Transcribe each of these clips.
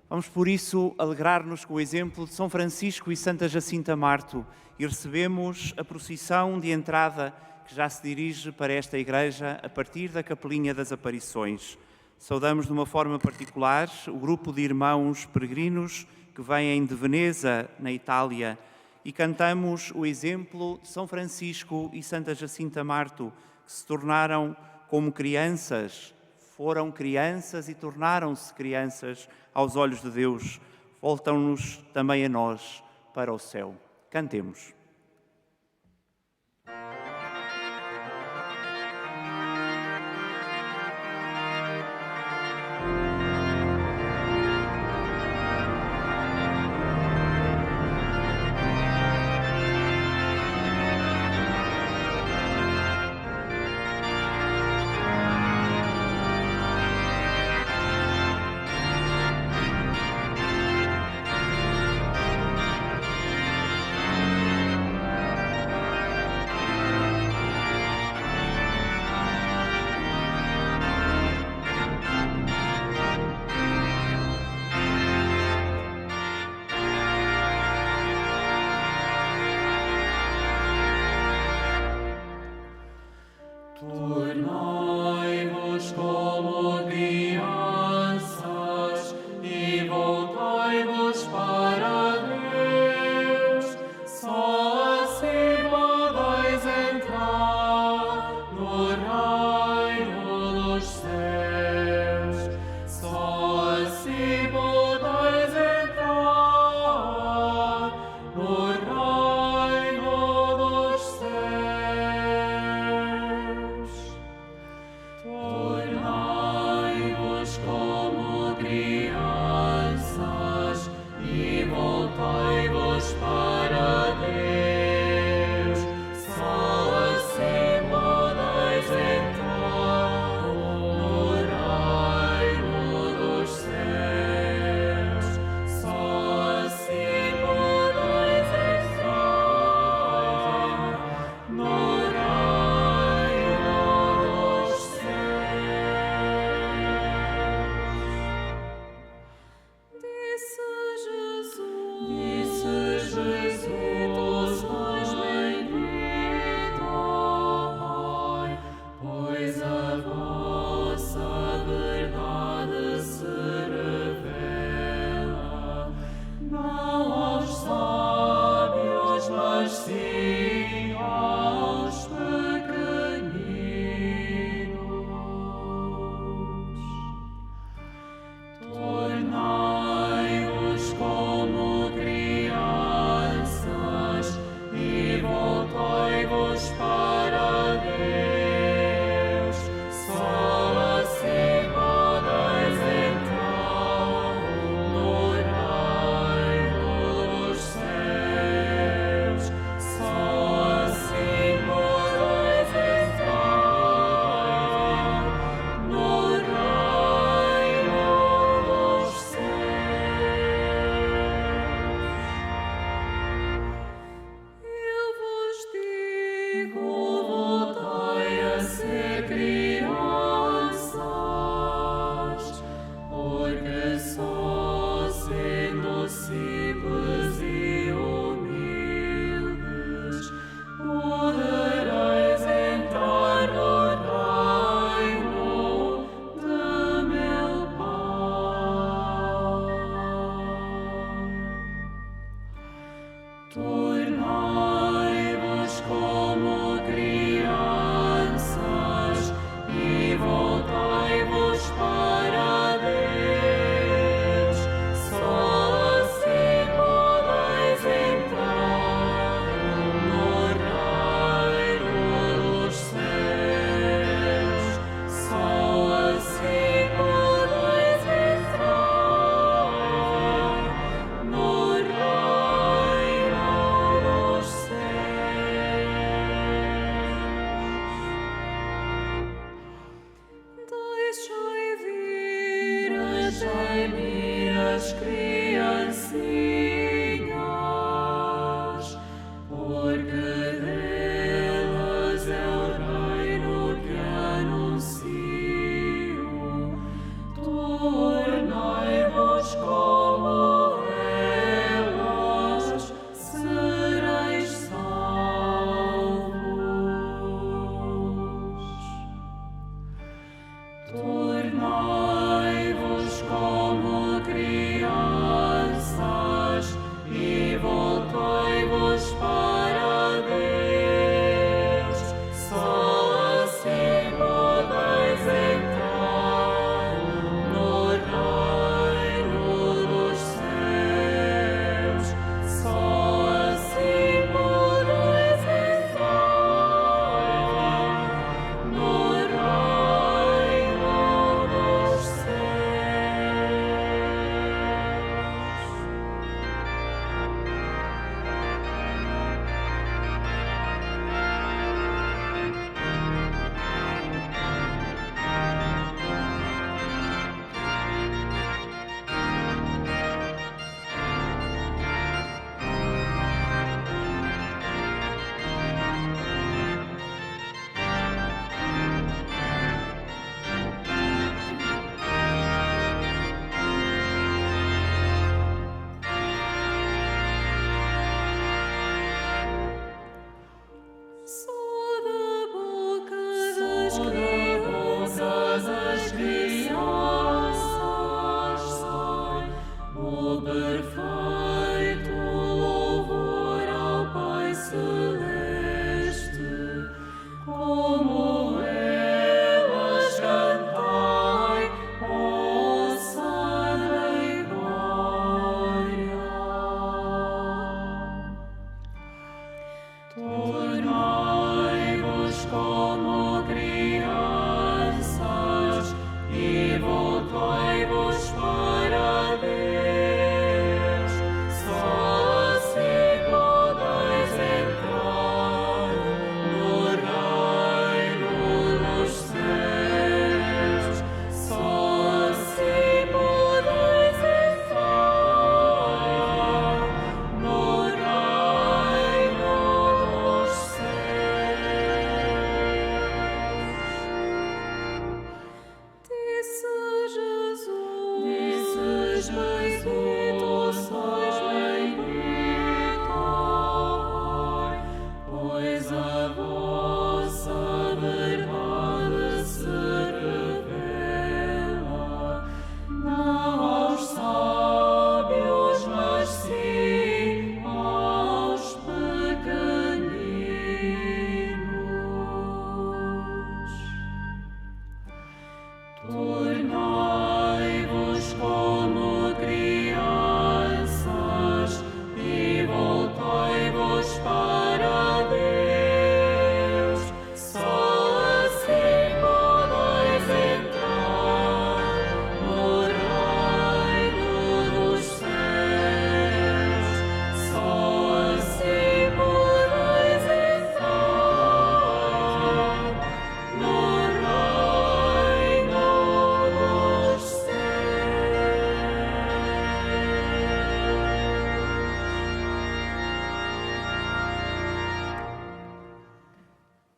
Vamos, por isso, alegrar-nos com o exemplo de São Francisco e Santa Jacinta Marto e recebemos a procissão de entrada que já se dirige para esta igreja a partir da Capelinha das Aparições. Saudamos de uma forma particular o grupo de irmãos peregrinos que vêm de Veneza, na Itália, e cantamos o exemplo de São Francisco e Santa Jacinta Marto, que se tornaram como crianças, foram crianças e tornaram-se crianças aos olhos de Deus. Voltam-nos também a nós para o céu. Cantemos. Tornai-vos como crianças e voltai-vos para Deus. Só assim podeis entrar no reino dos céus. Só assim podeis entrar no reino dos céus. Tornai-vos como crianças e voltai-vos para Deus. Só assim podeis entrar no reino dos céus. Só assim podeis entrar no reino dos céus. Disse Jesus, mais bendito, Pai, pois a vossa verdade se revela, não aos sábios, mas sim aos pequeninos. Tornai-vos como crianças e voltai-vos para Deus. Só assim podeis entrar no reino dos céus. Só assim podeis entrar no reino dos céus. Eu vos digo, voltai a ser crianças, porque só sendo simples e humildes podereis entrar no reino de meu Pai. Tornai-vos como crianças e voltai-vos para Deus. Só assim podeis entrar no reino dos céus. Só assim podeis entrar no reino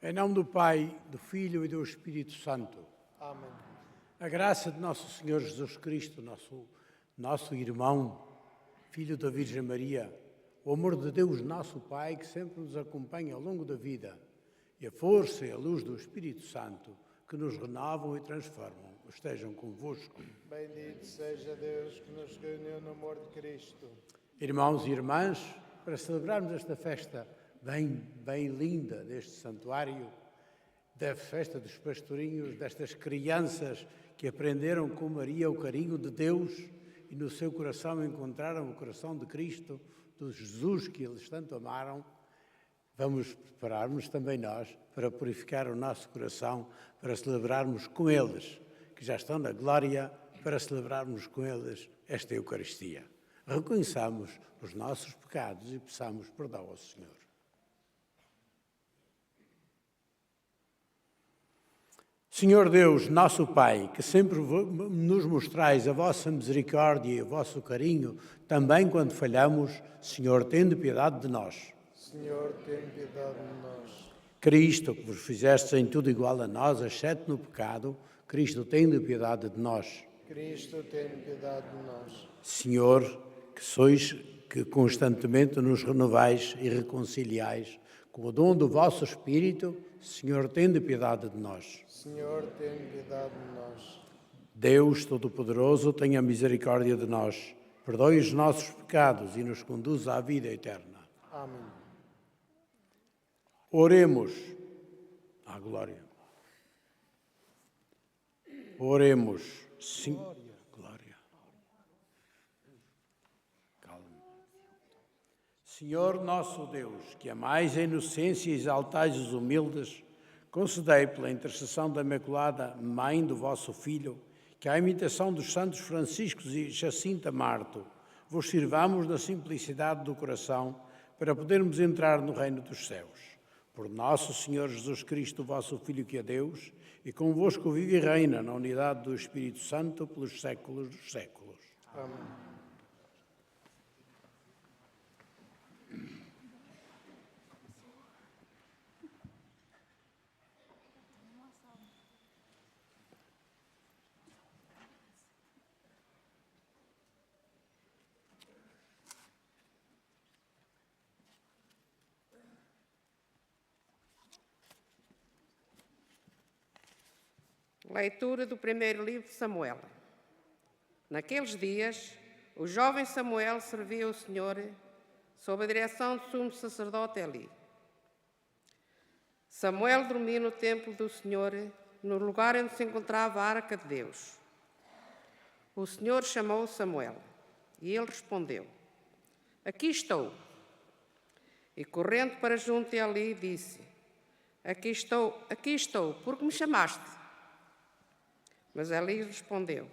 Em nome do Pai, do Filho e do Espírito Santo. Amém. A graça de nosso Senhor Jesus Cristo, nosso irmão, Filho da Virgem Maria, o amor de Deus, nosso Pai, que sempre nos acompanha ao longo da vida, e a força e a luz do Espírito Santo, que nos renovam e transformam, estejam convosco. Bendito seja Deus que nos reuniu no amor de Cristo. Irmãos e irmãs, para celebrarmos esta festa bem linda deste santuário, da festa dos pastorinhos, destas crianças que aprenderam com Maria o carinho de Deus e no seu coração encontraram o coração de Cristo, do Jesus que eles tanto amaram, vamos preparar-nos também nós para purificar o nosso coração, para celebrarmos com eles, que já estão na glória, para celebrarmos com eles esta Eucaristia. Reconheçamos os nossos pecados e peçamos perdão ao Senhor. Senhor Deus, nosso Pai, que sempre nos mostrais a vossa misericórdia e o vosso carinho, também quando falhamos, Senhor, tende piedade de nós. Senhor, tem piedade de nós. Cristo, que vos fizeste em tudo igual a nós, exceto no pecado, Cristo, tende piedade de nós. Cristo, tem piedade de nós. Senhor, que constantemente nos renovais e reconciliais, com o dom do vosso Espírito, Senhor, tende piedade de nós. Senhor, tem piedade de nós. Deus Todo-Poderoso, tenha misericórdia de nós, perdoe os nossos pecados e nos conduza à vida eterna. Amém. Oremos à glória. Oremos. Sim. Glória. Calma. Senhor nosso Deus, que amais a inocência e exaltais os humildes, concedei pela intercessão da Imaculada Mãe do vosso Filho, que à imitação dos santos Franciscos e Jacinta Marto, vos sirvamos na simplicidade do coração para podermos entrar no reino dos céus. Por nosso Senhor Jesus Cristo, vosso Filho, que é Deus, e convosco vive e reina na unidade do Espírito Santo pelos séculos dos séculos. Amém. Leitura do primeiro livro de Samuel. Naqueles dias, o jovem Samuel servia o Senhor sob a direção do sumo sacerdote Eli. Samuel dormia no templo do Senhor, no lugar onde se encontrava a arca de Deus. O Senhor chamou Samuel e ele respondeu: Aqui estou. E correndo para junto de Eli, disse: Aqui estou, porque me chamaste. Mas Eli respondeu: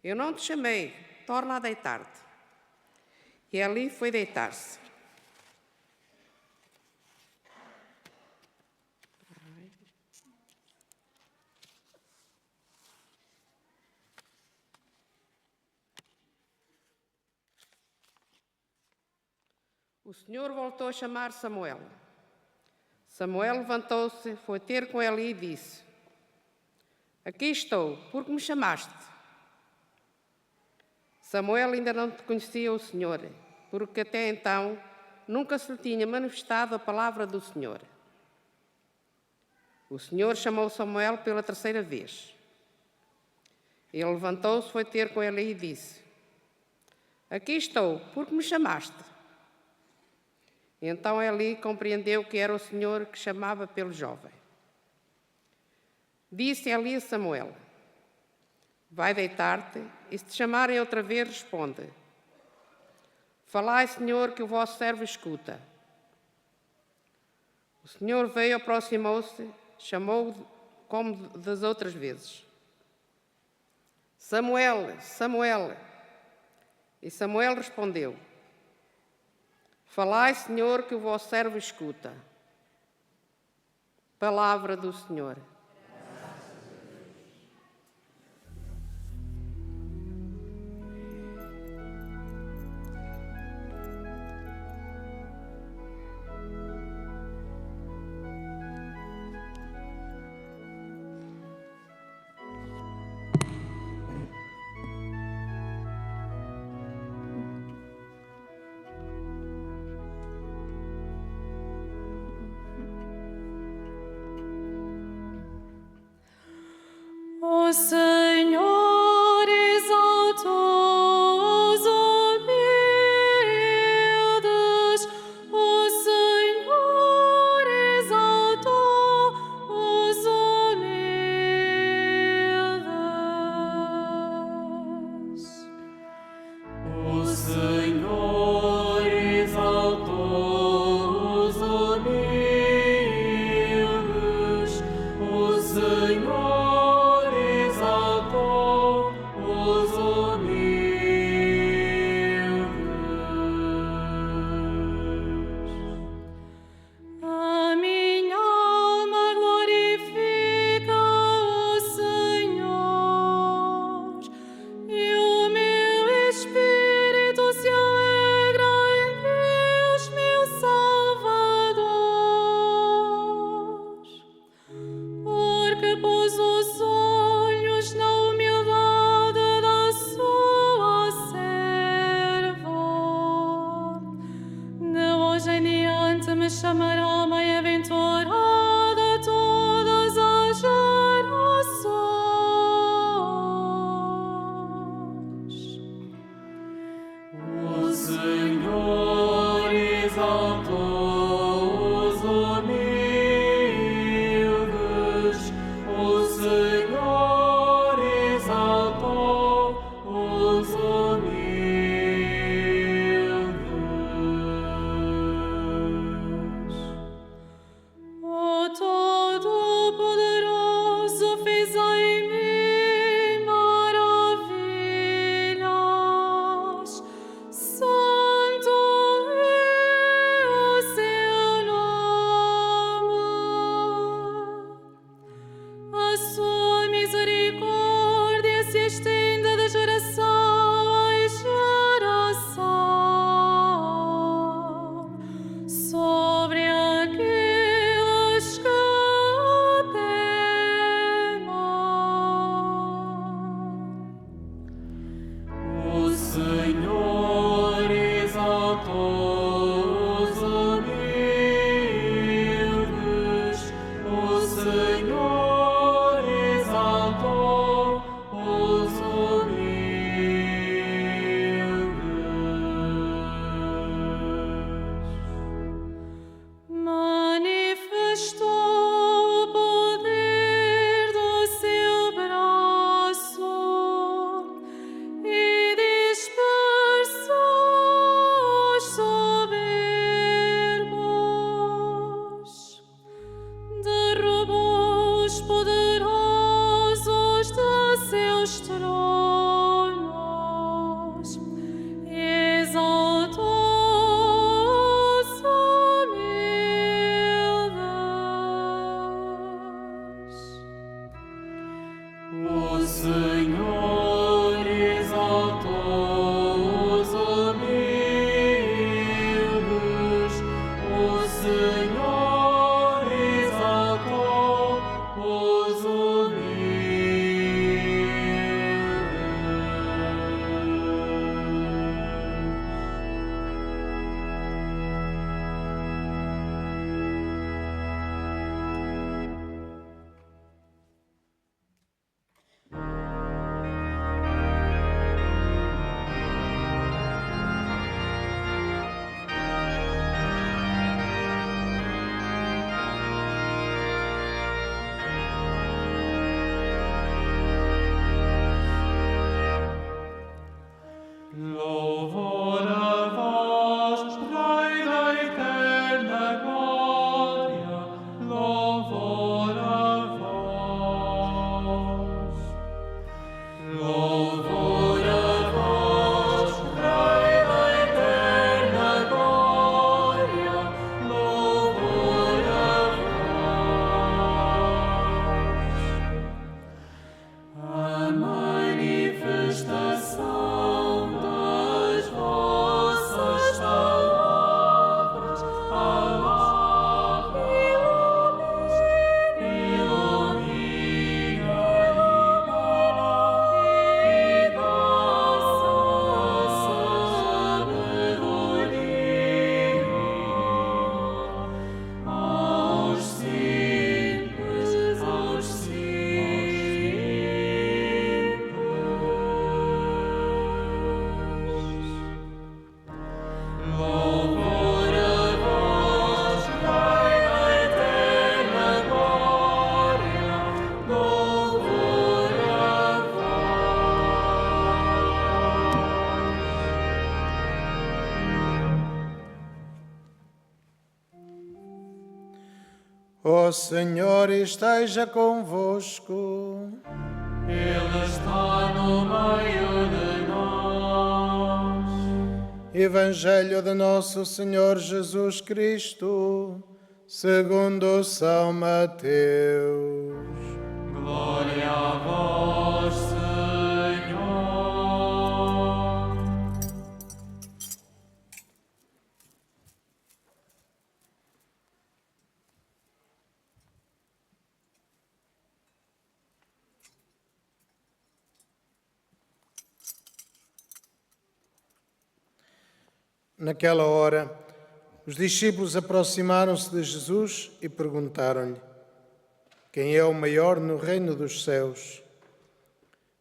Eu não te chamei, torna a deitar-te. E Eli foi deitar-se. O Senhor voltou a chamar Samuel. Samuel levantou-se, foi ter com Eli e disse: Aqui estou, porque me chamaste. Samuel ainda não te conhecia o Senhor, porque até então nunca se lhe tinha manifestado a palavra do Senhor. O Senhor chamou Samuel pela terceira vez. Ele levantou-se, foi ter com Eli e disse: Aqui estou, porque me chamaste. Então Eli compreendeu que era o Senhor que chamava pelo jovem. Disse Eli a Samuel: Vai deitar-te, e se te chamarem outra vez, responde: Falai, Senhor, que o vosso servo escuta. O Senhor veio, aproximou-se, chamou-o como das outras vezes: Samuel, Samuel. E Samuel respondeu: Falai, Senhor, que o vosso servo escuta. Palavra do Senhor. Louvor a vós, Rei da eterna glória, louvor a vós. Louvor a vós, Rei da eterna glória, louvor a vós. A manifestação das vossas palavras, ilumina e dá sabedoria aos simples, aos Louvor a vós, Rei da eterna glória, louvor a O Senhor esteja convosco. Ele está no meio de nós. Evangelho de Nosso Senhor Jesus Cristo, segundo São Mateus. Glória a vós, Senhor. Naquela hora, os discípulos aproximaram-se de Jesus e perguntaram-lhe: quem é o maior no reino dos céus?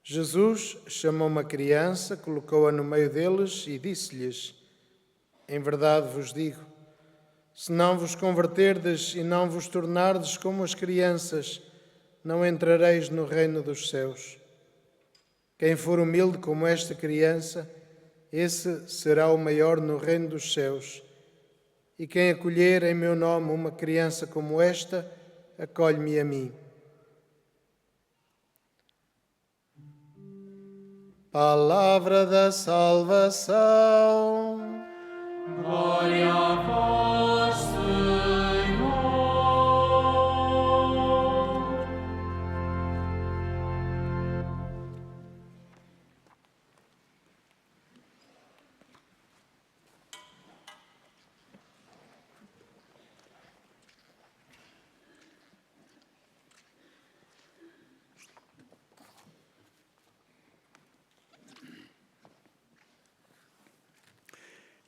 Jesus chamou uma criança, colocou-a no meio deles e disse-lhes: em verdade vos digo, se não vos converterdes e não vos tornardes como as crianças, não entrareis no reino dos céus. Quem for humilde como esta criança, esse será o maior no reino dos céus. E quem acolher em meu nome uma criança como esta, acolhe-me a mim. Palavra da salvação. Glória a vós, Senhor.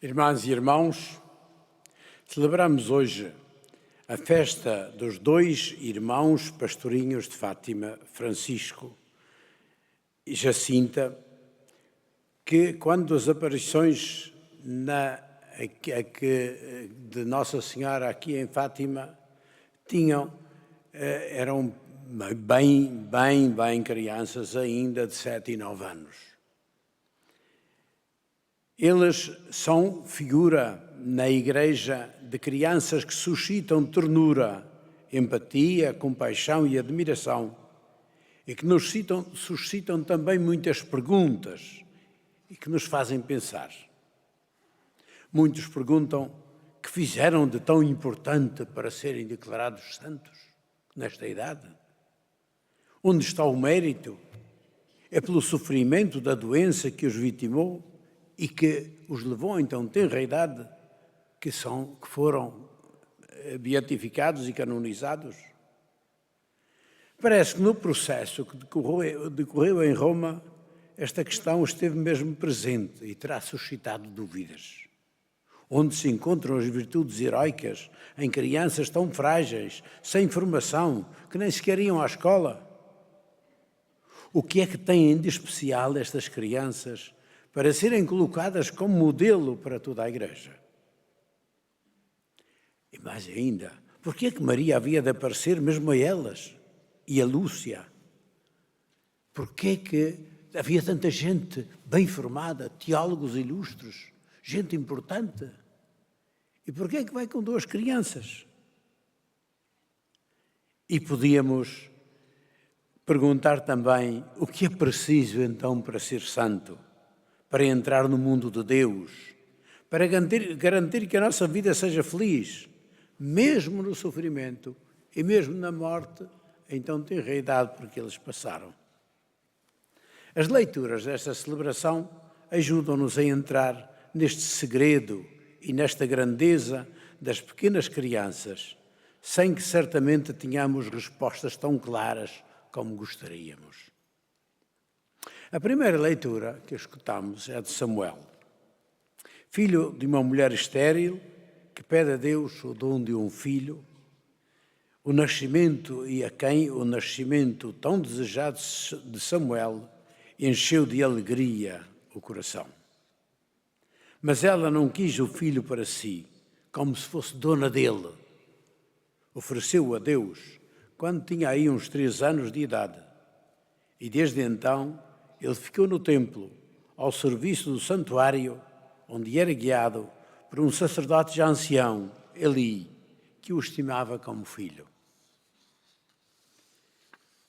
Irmãs e irmãos, celebramos hoje a festa dos dois irmãos pastorinhos de Fátima, Francisco e Jacinta, que quando as aparições de Nossa Senhora aqui em Fátima eram bem crianças ainda de 7 e 9 anos. Eles são figura na Igreja de crianças que suscitam ternura, empatia, compaixão e admiração e que nos suscitam também muitas perguntas e que nos fazem pensar. Muitos perguntam: que fizeram de tão importante para serem declarados santos nesta idade? Onde está o mérito? É pelo sofrimento da doença que os vitimou e que os levou em tão tenra idade que foram beatificados e canonizados? Parece que no processo que decorreu em Roma, esta questão esteve mesmo presente e terá suscitado dúvidas. Onde se encontram as virtudes heroicas em crianças tão frágeis, sem formação, que nem sequer iam à escola? O que é que têm de especial estas crianças para serem colocadas como modelo para toda a Igreja? E mais ainda, por que é que Maria havia de aparecer mesmo a elas e a Lúcia? Por que é que havia tanta gente bem formada, teólogos ilustres, gente importante. E porquê é que vai com 2 crianças? E podíamos perguntar também o que é preciso então para ser santo, para entrar no mundo de Deus, para garantir que a nossa vida seja feliz, mesmo no sofrimento e mesmo na morte, então tenra a idade por que eles passaram. As leituras desta celebração ajudam-nos a entrar neste segredo e nesta grandeza das pequenas crianças, sem que certamente tenhamos respostas tão claras como gostaríamos. A primeira leitura que escutamos é de Samuel, filho de uma mulher estéril que pede a Deus o dom de um filho, o nascimento e a quem o nascimento tão desejado de Samuel encheu de alegria o coração. Mas ela não quis o filho para si, como se fosse dona dele. Ofereceu-o a Deus quando tinha aí uns 3 anos de idade. E desde então ele ficou no templo, ao serviço do santuário, onde era guiado por um sacerdote já ancião, Eli, que o estimava como filho.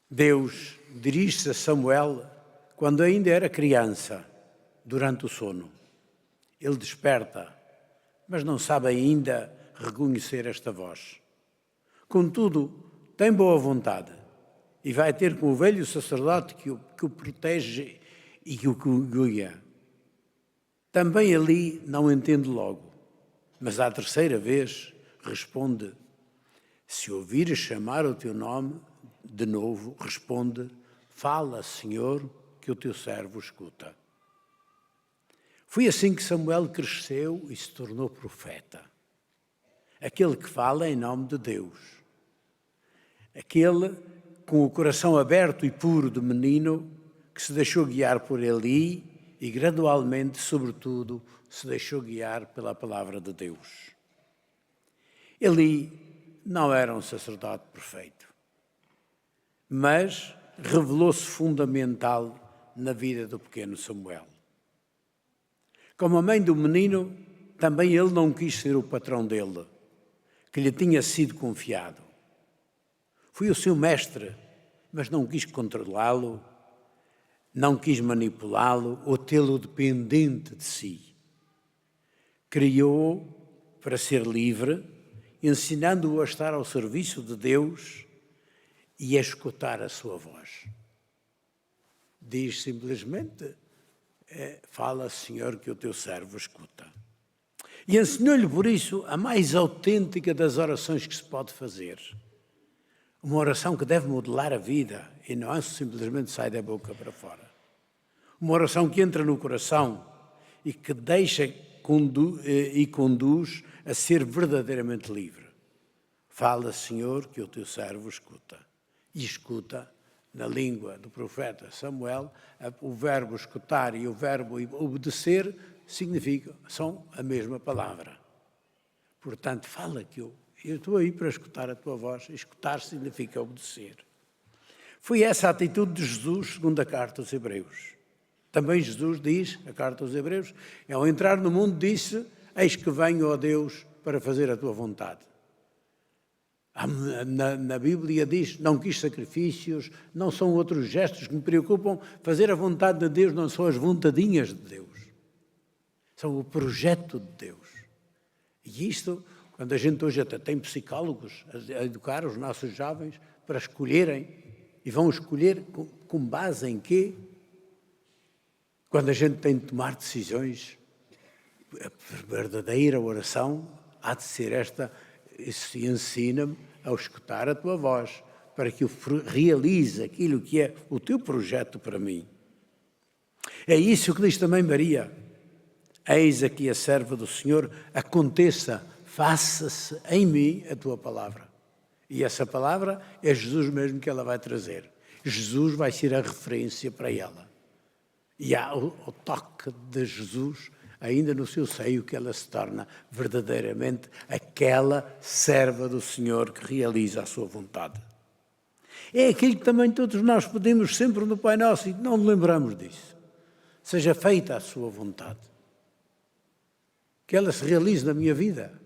Deus dirige-se a Samuel quando ainda era criança, durante o sono. Ele desperta, mas não sabe ainda reconhecer esta voz. Contudo, tem boa vontade e vai ter com o velho sacerdote que o protege e que o guia. Também ali não entende logo, mas à 3ª vez responde: se ouvires chamar o teu nome, de novo responde: fala, Senhor, que o teu servo escuta. Foi assim que Samuel cresceu e se tornou profeta. Aquele que fala em nome de Deus. Aquele com o coração aberto e puro de menino que se deixou guiar por Eli e gradualmente, sobretudo, se deixou guiar pela palavra de Deus. Eli não era um sacerdote perfeito, mas revelou-se fundamental na vida do pequeno Samuel. Como a mãe do menino, também ele não quis ser o patrão dele, que lhe tinha sido confiado. Foi o seu mestre, mas não quis controlá-lo, não quis manipulá-lo ou tê-lo dependente de si. Criou-o para ser livre, ensinando-o a estar ao serviço de Deus e a escutar a sua voz. Diz simplesmente: fala, Senhor, que o teu servo escuta. E ensinou-lhe por isso a mais autêntica das orações que se pode fazer. Uma oração que deve modelar a vida e não simplesmente sai da boca para fora. Uma oração que entra no coração e que deixa e conduz a ser verdadeiramente livre. Fala, Senhor, que o teu servo escuta. E escuta, na língua do profeta Samuel, o verbo escutar e o verbo obedecer são a mesma palavra. Portanto, fala que eu estou aí para escutar a tua voz. Escutar significa obedecer. Foi essa a atitude de Jesus, segundo a carta aos Hebreus. Também Jesus diz, a carta aos Hebreus, ao entrar no mundo disse: eis que venho, ó Deus, para fazer a tua vontade. Na Bíblia diz: não quis sacrifícios, não são outros gestos que me preocupam. Fazer a vontade de Deus não são as vontadinhas de Deus. São o projeto de Deus. E isto, quando a gente hoje até tem psicólogos a educar os nossos jovens para escolherem, e vão escolher com base em quê? Quando a gente tem de tomar decisões, a verdadeira oração há de ser esta: se ensina-me a escutar a tua voz, para que eu realize aquilo que é o teu projeto para mim. É isso que diz também Maria: eis aqui a serva do Senhor, aconteça, faça-se em mim a tua palavra. E essa palavra é Jesus mesmo que ela vai trazer. Jesus vai ser a referência para ela. E há o toque de Jesus ainda no seu seio que ela se torna verdadeiramente aquela serva do Senhor que realiza a sua vontade. É aquilo que também todos nós pedimos sempre no Pai Nosso e não nos lembramos disso. Seja feita a sua vontade. Que ela se realize na minha vida.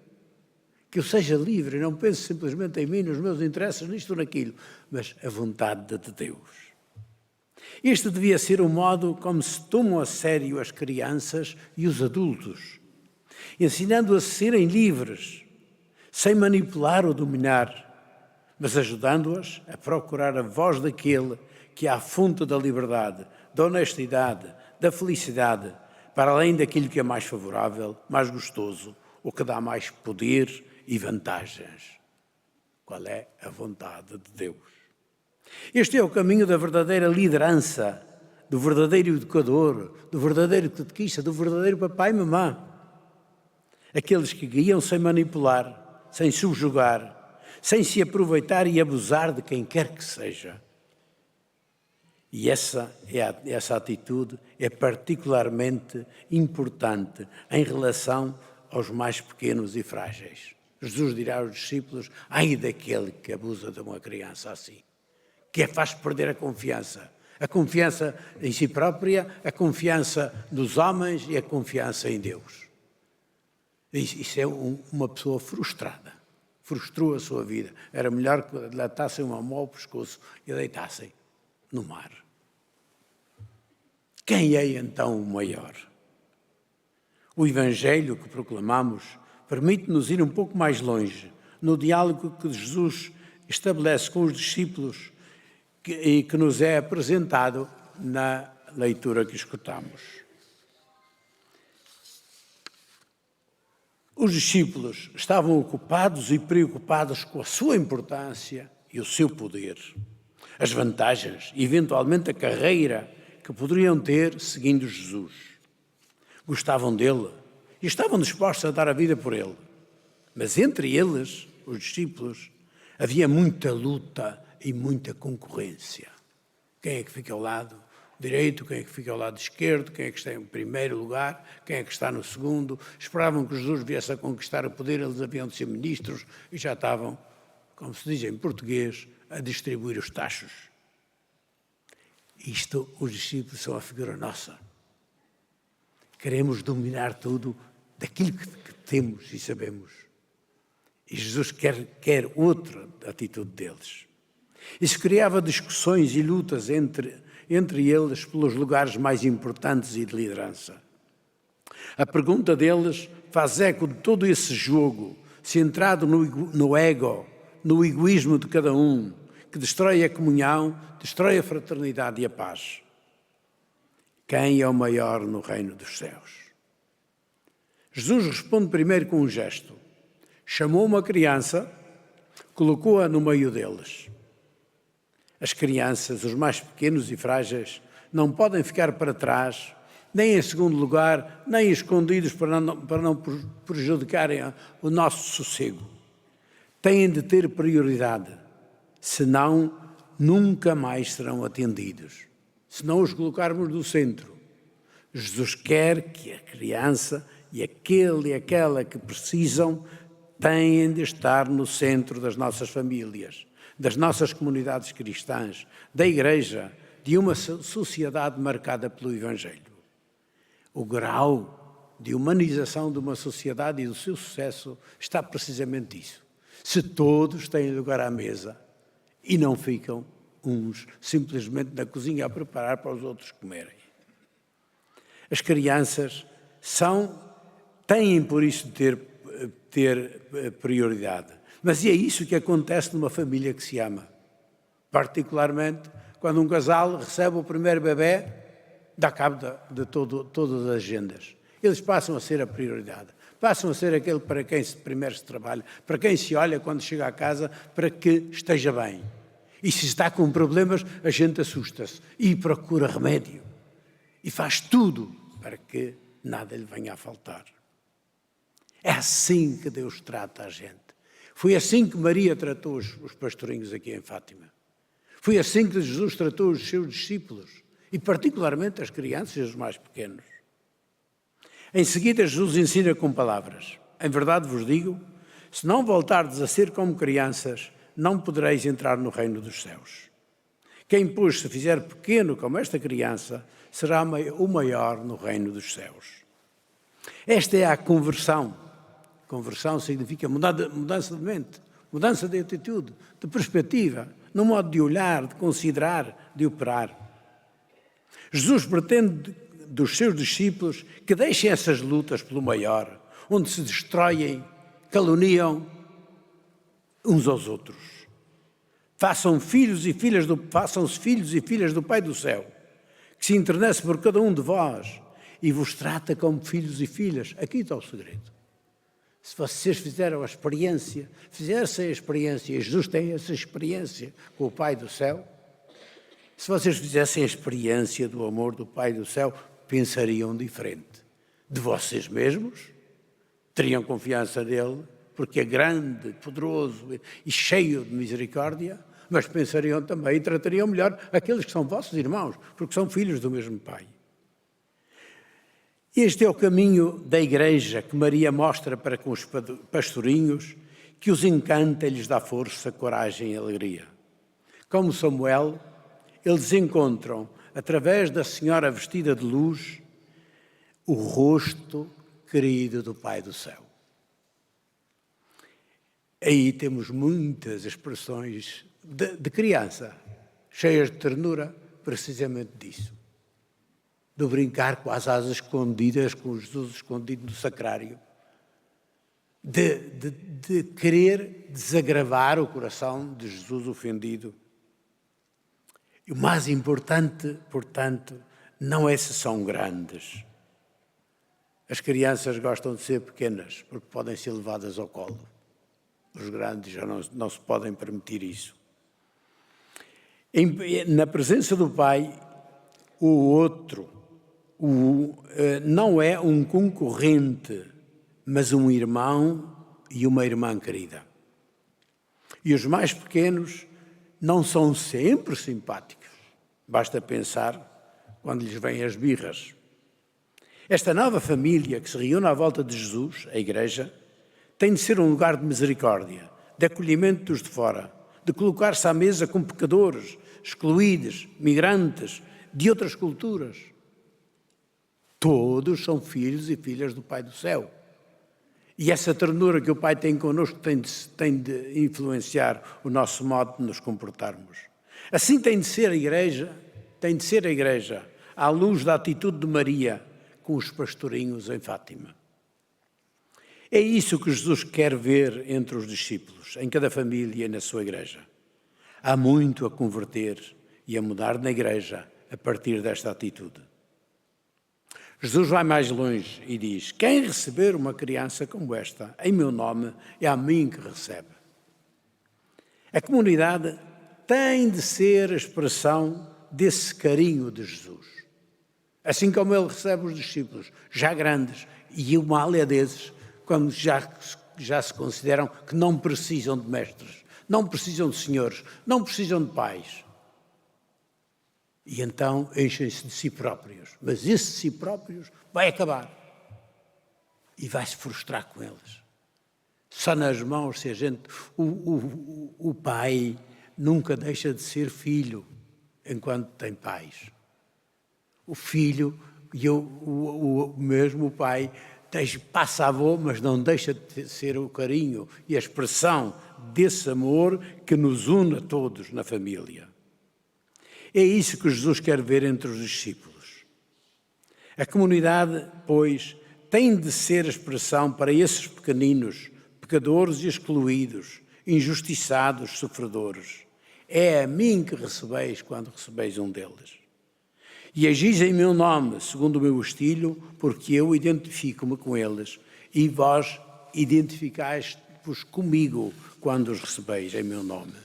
Que eu seja livre e não pense simplesmente em mim, nos meus interesses, nisto ou naquilo, mas a vontade de Deus. Este devia ser o modo como se tomam a sério as crianças e os adultos, ensinando-as a serem livres, sem manipular ou dominar, mas ajudando-as a procurar a voz daquele que é a fonte da liberdade, da honestidade, da felicidade, para além daquilo que é mais favorável, mais gostoso, ou que dá mais poder e vantagens. Qual é a vontade de Deus? Este é o caminho da verdadeira liderança, do verdadeiro educador, do verdadeiro catequista, do verdadeiro papai e mamã. Aqueles que guiam sem manipular, sem subjugar, sem se aproveitar e abusar de quem quer que seja. E essa atitude é particularmente importante em relação aos mais pequenos e frágeis. Jesus dirá aos discípulos: ai daquele que abusa de uma criança assim, que a faz perder a confiança em si própria, a confiança nos homens e a confiança em Deus. Isso é uma pessoa frustrada, frustrou a sua vida. Era melhor que lhe atassem uma mão ao pescoço e a deitassem no mar. Quem é então o maior? O Evangelho que proclamamos permite-nos ir um pouco mais longe no diálogo que Jesus estabelece com os discípulos e que nos é apresentado na leitura que escutamos. Os discípulos estavam ocupados e preocupados com a sua importância e o seu poder, as vantagens e, eventualmente, a carreira que poderiam ter seguindo Jesus. Gostavam dele e estavam dispostos a dar a vida por ele. Mas entre eles, os discípulos, havia muita luta e muita concorrência. Quem é que fica ao lado direito, quem é que fica ao lado esquerdo, quem é que está em primeiro lugar, quem é que está no segundo. Esperavam que Jesus viesse a conquistar o poder, eles haviam de ser ministros e já estavam, como se diz em português, a distribuir os tachos. Isto, os discípulos são a figura nossa. Queremos dominar tudo daquilo que temos e sabemos. E Jesus quer outra atitude deles. Isso criava discussões e lutas entre eles pelos lugares mais importantes e de liderança. A pergunta deles faz eco de todo esse jogo, centrado no ego, no egoísmo de cada um, que destrói a comunhão, destrói a fraternidade e a paz. Quem é o maior no reino dos céus? Jesus responde primeiro com um gesto. Chamou uma criança, colocou-a no meio deles. As crianças, os mais pequenos e frágeis, não podem ficar para trás, nem em segundo lugar, nem escondidos para não prejudicarem o nosso sossego. Têm de ter prioridade, senão nunca mais serão atendidos. Se não os colocarmos no centro. Jesus quer que a criança e aquele e aquela que precisam têm de estar no centro das nossas famílias, das nossas comunidades cristãs, da Igreja, de uma sociedade marcada pelo Evangelho. O grau de humanização de uma sociedade e do seu sucesso está precisamente nisso. Se todos têm lugar à mesa e não ficam uns simplesmente na cozinha a preparar para os outros comerem. As crianças têm por isso de ter prioridade. Mas é isso que acontece numa família que se ama. Particularmente quando um casal recebe o primeiro bebê, dá cabo de todas as agendas. Eles passam a ser a prioridade. Passam a ser aquele para quem primeiro se trabalha, para quem se olha quando chega à casa, para que esteja bem. E se está com problemas, a gente assusta-se e procura remédio. E faz tudo para que nada lhe venha a faltar. É assim que Deus trata a gente. Foi assim que Maria tratou os pastorinhos aqui em Fátima. Foi assim que Jesus tratou os seus discípulos, e particularmente as crianças e os mais pequenos. Em seguida, Jesus ensina com palavras. Em verdade vos digo, se não voltardes a ser como crianças, não podereis entrar no reino dos céus. Quem, pois, se fizer pequeno como esta criança, será o maior no reino dos céus. Esta é a conversão. Conversão significa mudança de mente, mudança de atitude, de perspectiva, no modo de olhar, de considerar, de operar. Jesus pretende dos seus discípulos que deixem essas lutas pelo maior, onde se destroem, caluniam uns aos outros. Façam-se filhos e filhas do Pai do céu, que se enternece por cada um de vós e vos trata como filhos e filhas. Aqui está o segredo. Se vocês fizeram a experiência, fizessem a experiência, e Jesus tem essa experiência com o Pai do céu, se vocês fizessem a experiência do amor do Pai do céu, pensariam diferente de vocês mesmos, teriam confiança nele, porque é grande, poderoso e cheio de misericórdia, mas pensariam também e tratariam melhor aqueles que são vossos irmãos, porque são filhos do mesmo Pai. Este é o caminho da Igreja que Maria mostra para com os pastorinhos, que os encanta e lhes dá força, coragem e alegria. Como Samuel, eles encontram, através da Senhora vestida de luz, o rosto querido do Pai do céu. Aí temos muitas expressões de criança, cheias de ternura, precisamente disso. Do brincar com as asas escondidas, com Jesus escondido no sacrário. De querer desagravar o coração de Jesus ofendido. E o mais importante, portanto, não é se são grandes. As crianças gostam de ser pequenas, porque podem ser levadas ao colo. Os grandes já não se podem permitir isso. Na presença do Pai, o outro não é um concorrente, mas um irmão e uma irmã querida. E os mais pequenos não são sempre simpáticos. Basta pensar quando lhes vêm as birras. Esta nova família que se reúne à volta de Jesus, a Igreja, tem de ser um lugar de misericórdia, de acolhimento dos de fora, de colocar-se à mesa com pecadores, excluídos, migrantes, de outras culturas. Todos são filhos e filhas do Pai do céu. E essa ternura que o Pai tem connosco tem de influenciar o nosso modo de nos comportarmos. Assim tem de ser a Igreja, à luz da atitude de Maria com os pastorinhos em Fátima. É isso que Jesus quer ver entre os discípulos, em cada família e na sua Igreja. Há muito a converter e a mudar na Igreja a partir desta atitude. Jesus vai mais longe e diz: quem receber uma criança como esta, em meu nome, é a mim que recebe. A comunidade tem de ser a expressão desse carinho de Jesus. Assim como ele recebe os discípulos, já grandes, e o mal é desses, quando já se consideram que não precisam de mestres, não precisam de senhores, não precisam de pais. E então enchem-se de si próprios. Mas esse de si próprios vai acabar. E vai-se frustrar com eles. Só nas mãos, se a gente... O pai nunca deixa de ser filho enquanto tem pais. O filho e mesmo o pai passa avô, mas não deixa de ser o carinho e a expressão desse amor que nos une a todos na família. É isso que Jesus quer ver entre os discípulos. A comunidade, pois, tem de ser a expressão para esses pequeninos, pecadores e excluídos, injustiçados, sofredores. É a mim que recebeis quando recebeis um deles. E agis em meu nome, segundo o meu estilo, porque eu identifico-me com eles, e vós identificais-vos comigo quando os recebeis em meu nome.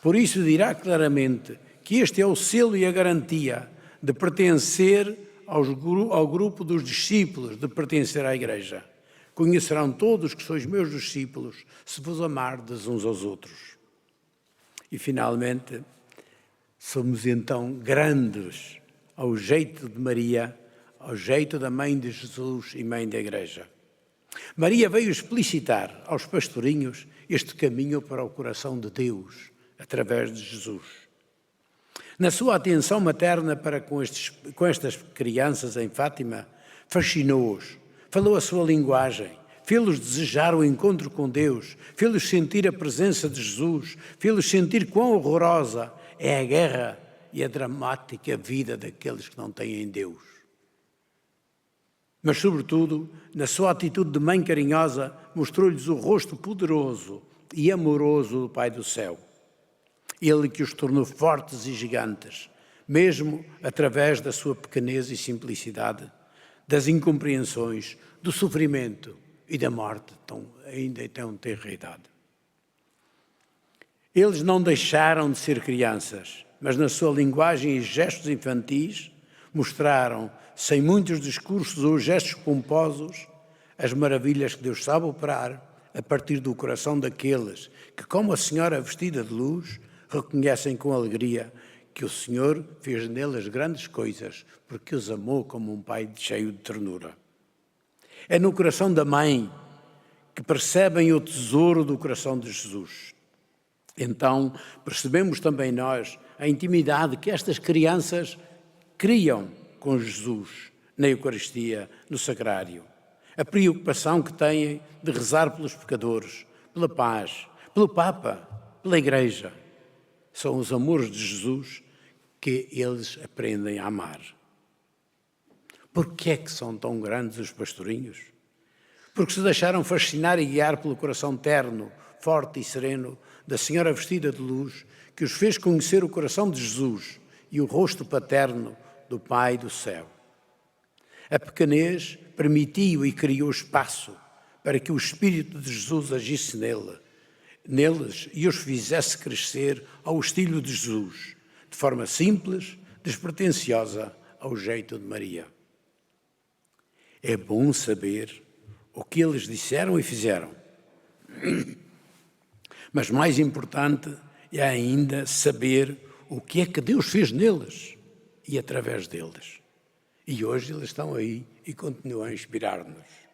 Por isso dirá claramente que este é o selo e a garantia de pertencer ao grupo dos discípulos, de pertencer à Igreja. Conhecerão todos que sois meus discípulos, se vos amardes uns aos outros. E, finalmente, somos então grandes ao jeito de Maria, ao jeito da Mãe de Jesus e Mãe da Igreja. Maria veio explicitar aos pastorinhos este caminho para o coração de Deus, através de Jesus. Na sua atenção materna para com estas crianças em Fátima, fascinou-os, falou a sua linguagem, fê-los desejar o encontro com Deus, fê-los sentir a presença de Jesus, fê-los sentir quão horrorosa é a guerra e a dramática vida daqueles que não têm Deus. Mas, sobretudo, na sua atitude de mãe carinhosa, mostrou-lhes o rosto poderoso e amoroso do Pai do Céu. Ele que os tornou fortes e gigantes, mesmo através da sua pequenez e simplicidade, das incompreensões, do sofrimento e da morte, ainda em tão tenra idade. Eles não deixaram de ser crianças, mas na sua linguagem e gestos infantis mostraram, sem muitos discursos ou gestos pomposos, as maravilhas que Deus sabe operar a partir do coração daqueles que, como a Senhora vestida de luz, reconhecem com alegria que o Senhor fez neles grandes coisas, porque os amou como um pai cheio de ternura. É no coração da mãe que percebem o tesouro do coração de Jesus. Então, percebemos também nós a intimidade que estas crianças criam com Jesus na Eucaristia, no Sacrário. A preocupação que têm de rezar pelos pecadores, pela paz, pelo Papa, pela Igreja. São os amores de Jesus que eles aprendem a amar. Por que é que são tão grandes os pastorinhos? Porque se deixaram fascinar e guiar pelo coração terno, forte e sereno da Senhora vestida de luz, que os fez conhecer o coração de Jesus e o rosto paterno do Pai do Céu. A pequenez permitiu e criou espaço para que o Espírito de Jesus agisse neles e os fizesse crescer ao estilo de Jesus, de forma simples, despretensiosa, ao jeito de Maria. É bom saber o que eles disseram e fizeram. Mas mais importante é ainda saber o que é que Deus fez neles e através deles. E hoje eles estão aí e continuam a inspirar-nos.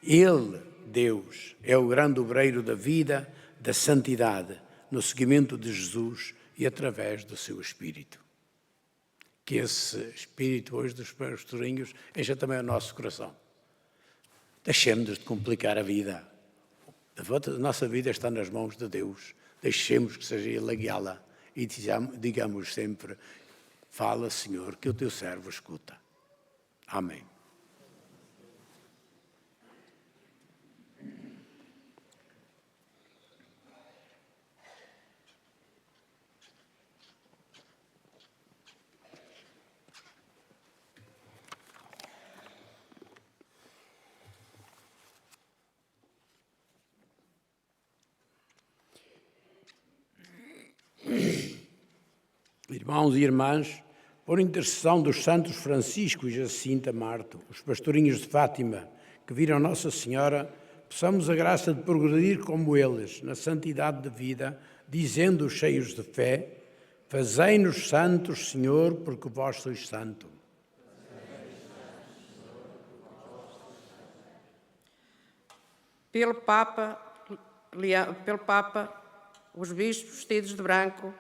Ele, Deus, é o grande obreiro da vida, da santidade, no seguimento de Jesus e através do seu Espírito. Que esse Espírito hoje dos pastorinhos encha também o nosso coração. Deixemos de complicar a vida. A nossa vida está nas mãos de Deus. Deixemos que seja Ele a guiá-la e digamos sempre: fala, Senhor, que o teu servo escuta. Amém. Irmãos e irmãs, por intercessão dos santos Francisco e Jacinta Marto, os pastorinhos de Fátima, que viram Nossa Senhora, possamos a graça de progredir como eles, na santidade de vida, dizendo cheios de fé: fazei-nos santos, Senhor, porque vós sois santo. Pelo Papa, os bispos vestidos de branco,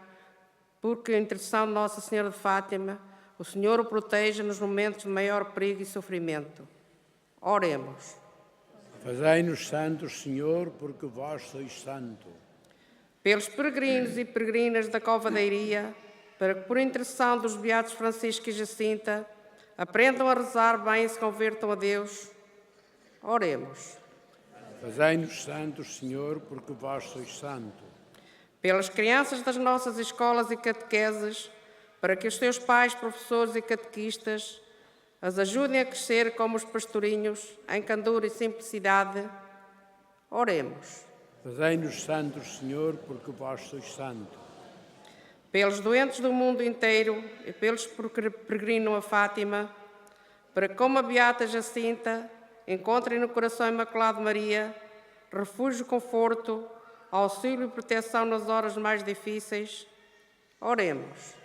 porque a intercessão de Nossa Senhora de Fátima, o Senhor o proteja nos momentos de maior perigo e sofrimento. Oremos. Fazei-nos santos, Senhor, porque vós sois santo. Pelos peregrinos e peregrinas da Cova da Iria, para que por intercessão dos beatos Francisco e Jacinta aprendam a rezar bem e se convertam a Deus. Oremos. Fazei-nos santos, Senhor, porque vós sois santo. Pelas crianças das nossas escolas e catequeses, para que os seus pais, professores e catequistas as ajudem a crescer como os pastorinhos, em candor e simplicidade. Oremos. Fazei-nos santos, Senhor, porque vós sois santo. Pelos doentes do mundo inteiro e pelos que peregrinam a Fátima, para que, como a beata Jacinta, encontrem no coração imaculado de Maria refúgio, conforto, auxílio e proteção nas horas mais difíceis. Oremos.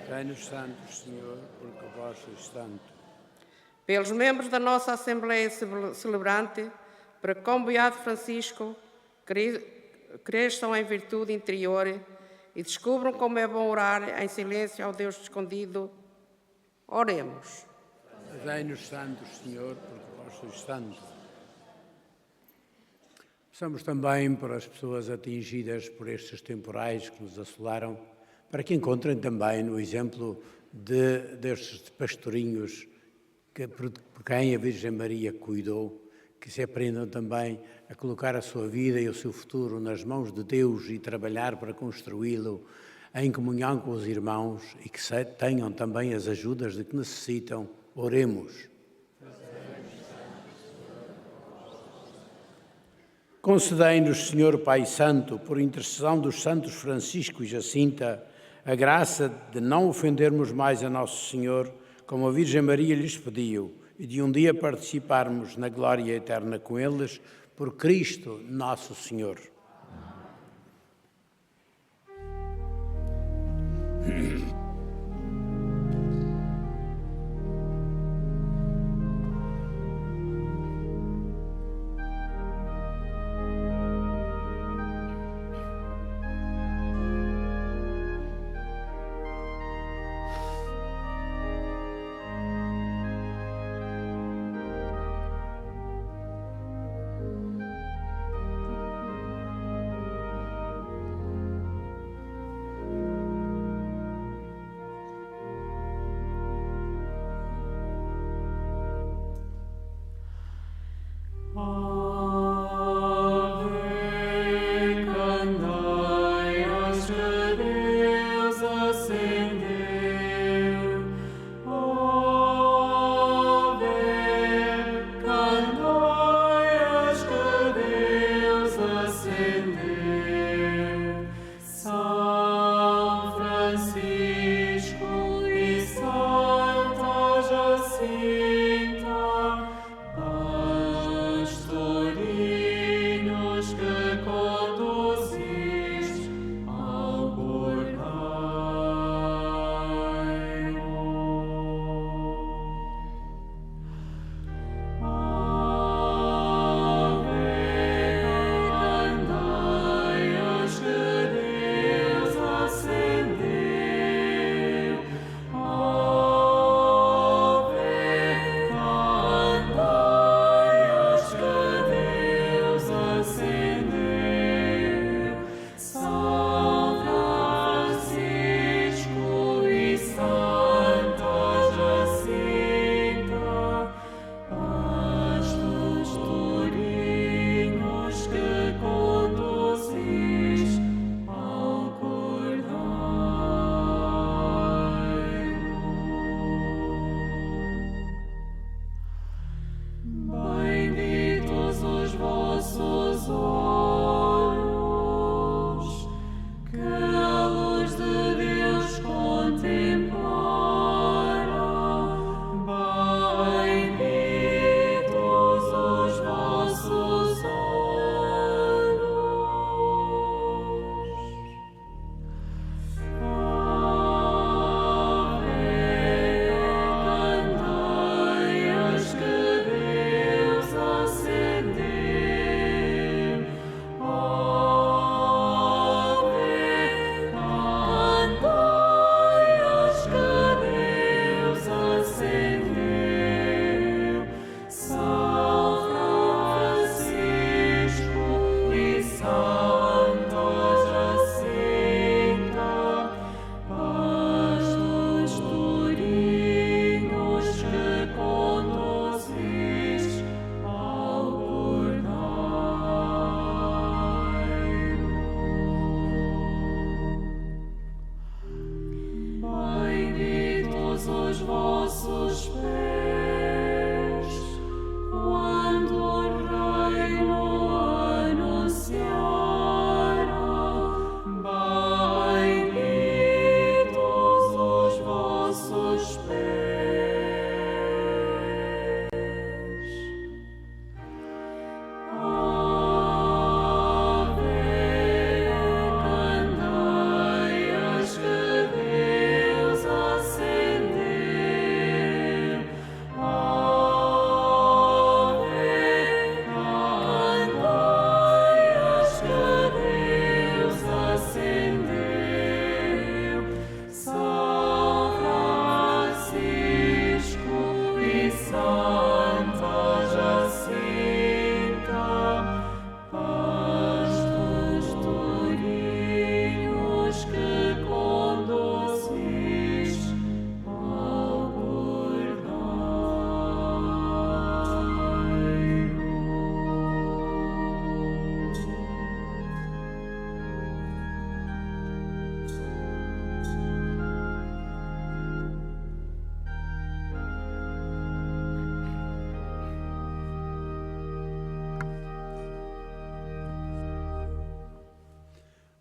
Fazei-nos santos, Senhor, porque vós sois santo. pelos membros da nossa Assembleia Celebrante, para que, com Beato Francisco, cresçam em virtude interior e descubram como é bom orar em silêncio ao Deus escondido. Oremos. Fazei-nos santos, Senhor, porque vós sois santos. Peçamos também para as pessoas atingidas por estes temporais que nos assolaram, para que encontrem também no exemplo destes pastorinhos por quem a Virgem Maria cuidou, que se aprendam também a colocar a sua vida e o seu futuro nas mãos de Deus e trabalhar para construí-lo em comunhão com os irmãos e que tenham também as ajudas de que necessitam. Oremos. Concedei-nos, Senhor Pai Santo, por intercessão dos santos Francisco e Jacinta, a graça de não ofendermos mais a Nosso Senhor, como a Virgem Maria lhes pediu, e de um dia participarmos na glória eterna com eles, por Cristo Nosso Senhor.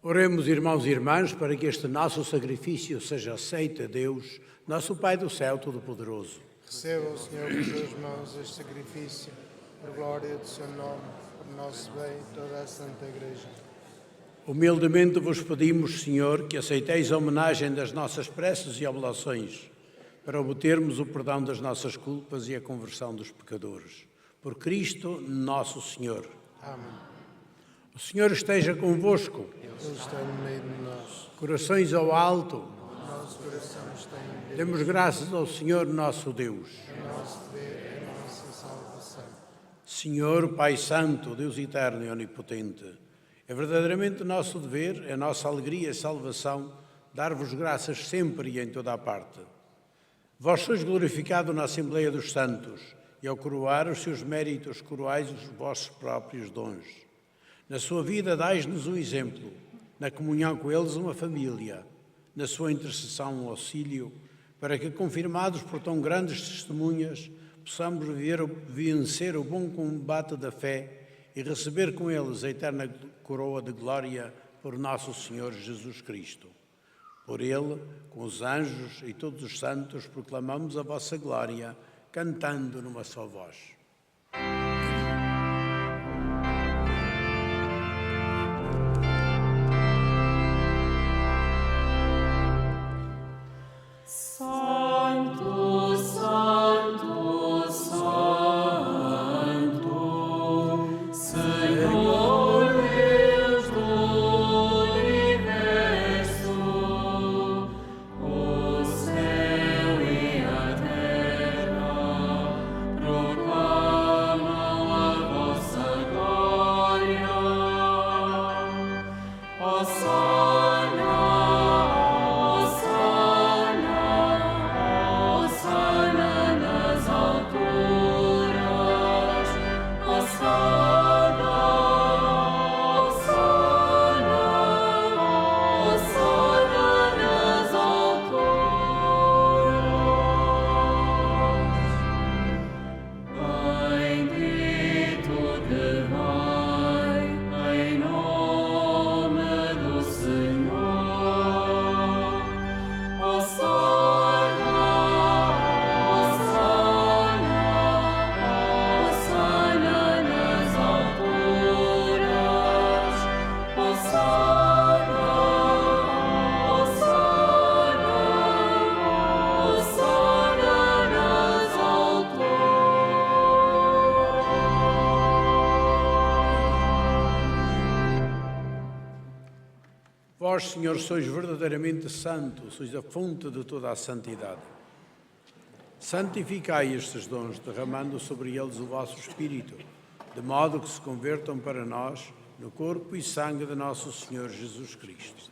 Oremos, irmãos e irmãs, para que este nosso sacrifício seja aceito a Deus, nosso Pai do céu Todo-Poderoso. Receba o Senhor de suas mãos este sacrifício, por glória do seu nome, por nosso bem e toda a Santa Igreja. Humildemente vos pedimos, Senhor, que aceiteis a homenagem das nossas preces e oblações, para obtermos o perdão das nossas culpas e a conversão dos pecadores. Por Cristo, nosso Senhor. Amém. O Senhor esteja convosco. Ele está no meio de nós. Corações ao alto. Nosso coração está em Deus. Demos graças ao Senhor nosso Deus. Nosso dever é a nossa salvação. Senhor, Pai Santo, Deus eterno e onipotente, é verdadeiramente nosso dever, é nossa alegria e salvação, dar-vos graças sempre e em toda a parte. Vós sois glorificado na Assembleia dos Santos e ao coroar os seus méritos, coroais os vossos próprios dons. Na sua vida dais-nos um exemplo, na comunhão com eles uma família, na sua intercessão um auxílio, para que, confirmados por tão grandes testemunhas, possamos vencer o bom combate da fé e receber com eles a eterna coroa de glória por nosso Senhor Jesus Cristo. Por Ele, com os anjos e todos os santos, proclamamos a vossa glória, cantando numa só voz. Santo, Santo, Santo, Senhor Deus do universo, o céu e a terra proclamam a vossa glória. Hosana, Hosana, Hosana nas alturas. Hosana, Hosana, Hosana nas alturas. Bendito que vai em nome do Senhor. Hosana, Hosana, Hosana nas alturas. Hosana, Hosana, Hosana nas alturas. Vós, Senhor, sois verdadeiramente santo, sois a fonte de toda a santidade. Santificai estes dons, derramando sobre eles o vosso Espírito, de modo que se convertam para nós no corpo e sangue de nosso Senhor Jesus Cristo.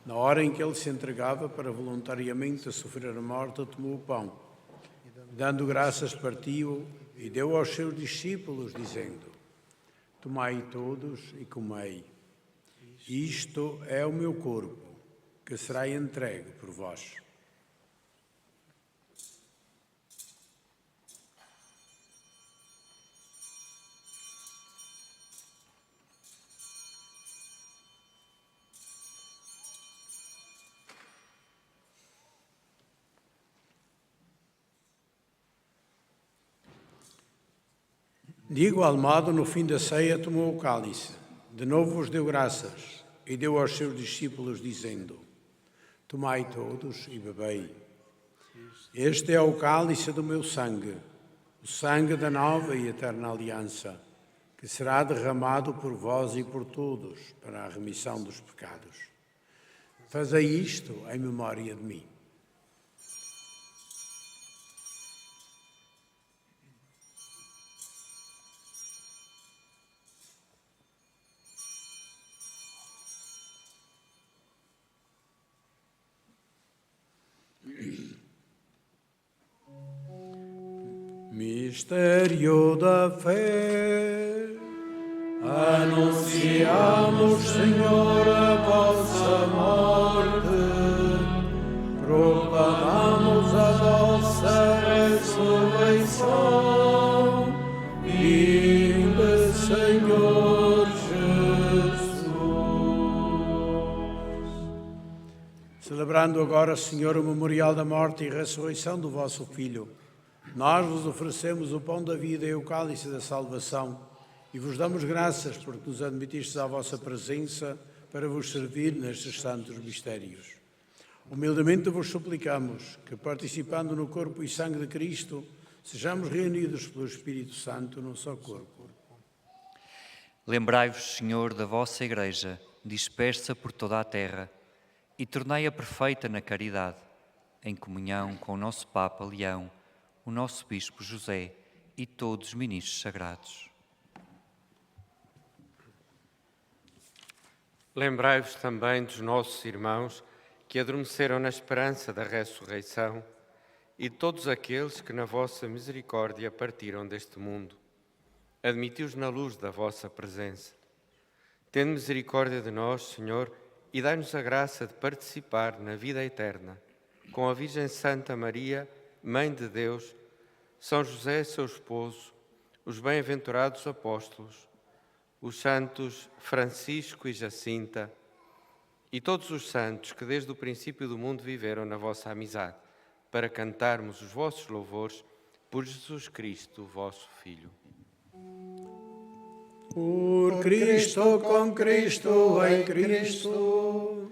Na hora em que ele se entregava para voluntariamente sofrer a morte, tomou o pão, dando graças, partiu e deu aos seus discípulos, dizendo: Tomai todos e comei. Isto é o meu corpo, que será entregue por vós. De igual modo, no fim da ceia, tomou o cálice. De novo vos deu graças e deu aos seus discípulos, dizendo: Tomai todos e bebei. Este é o cálice do meu sangue, o sangue da nova e eterna aliança, que será derramado por vós e por todos para a remissão dos pecados. Fazei isto em memória de mim. Mistério da fé. Anunciamos, Senhor, a vossa morte, proclamamos a vossa ressurreição. Vinde, Senhor Jesus. Celebrando agora, Senhor, o memorial da morte e ressurreição do vosso Filho, nós vos oferecemos o pão da vida e o cálice da salvação e vos damos graças porque nos admitistes à vossa presença para vos servir nestes santos mistérios. Humildemente vos suplicamos que, participando no corpo e sangue de Cristo, sejamos reunidos pelo Espírito Santo num só corpo. Lembrai-vos, Senhor, da vossa Igreja, dispersa por toda a terra, e tornai-a perfeita na caridade, em comunhão com o nosso Papa Leão, o nosso Bispo José e todos os ministros sagrados. Lembrai-vos também dos nossos irmãos que adormeceram na esperança da ressurreição e de todos aqueles que na vossa misericórdia partiram deste mundo. Admiti-os na luz da vossa presença. Tende misericórdia de nós, Senhor, e dai-nos a graça de participar na vida eterna, com a Virgem Santa Maria, Mãe de Deus, São José, seu esposo, os bem-aventurados apóstolos, os santos Francisco e Jacinta, e todos os santos que desde o princípio do mundo viveram na vossa amizade, para cantarmos os vossos louvores por Jesus Cristo, vosso Filho. Por Cristo, com Cristo, em Cristo,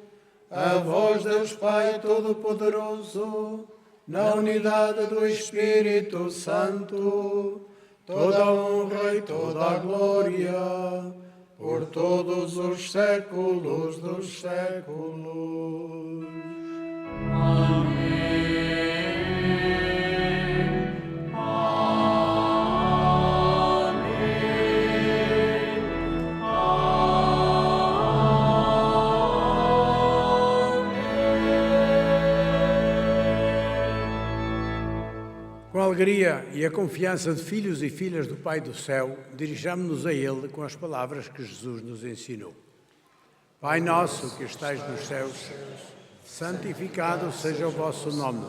a vós, Deus Pai Todo-Poderoso, na unidade do Espírito Santo, toda a honra e toda a glória, por todos os séculos dos séculos. Com a alegria e a confiança de filhos e filhas do Pai do Céu, dirijamo-nos a Ele com as palavras que Jesus nos ensinou. Pai nosso que estais nos céus, santificado seja o vosso nome.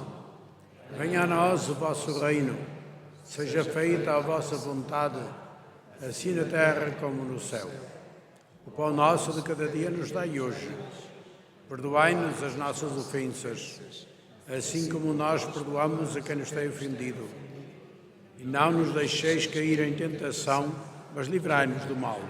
Venha a nós o vosso reino. Seja feita a vossa vontade, assim na terra como no céu. O pão nosso de cada dia nos dai hoje. Perdoai-nos as nossas ofensas, assim como nós perdoamos a quem nos tem ofendido. E não nos deixeis cair em tentação, mas livrai-nos do mal.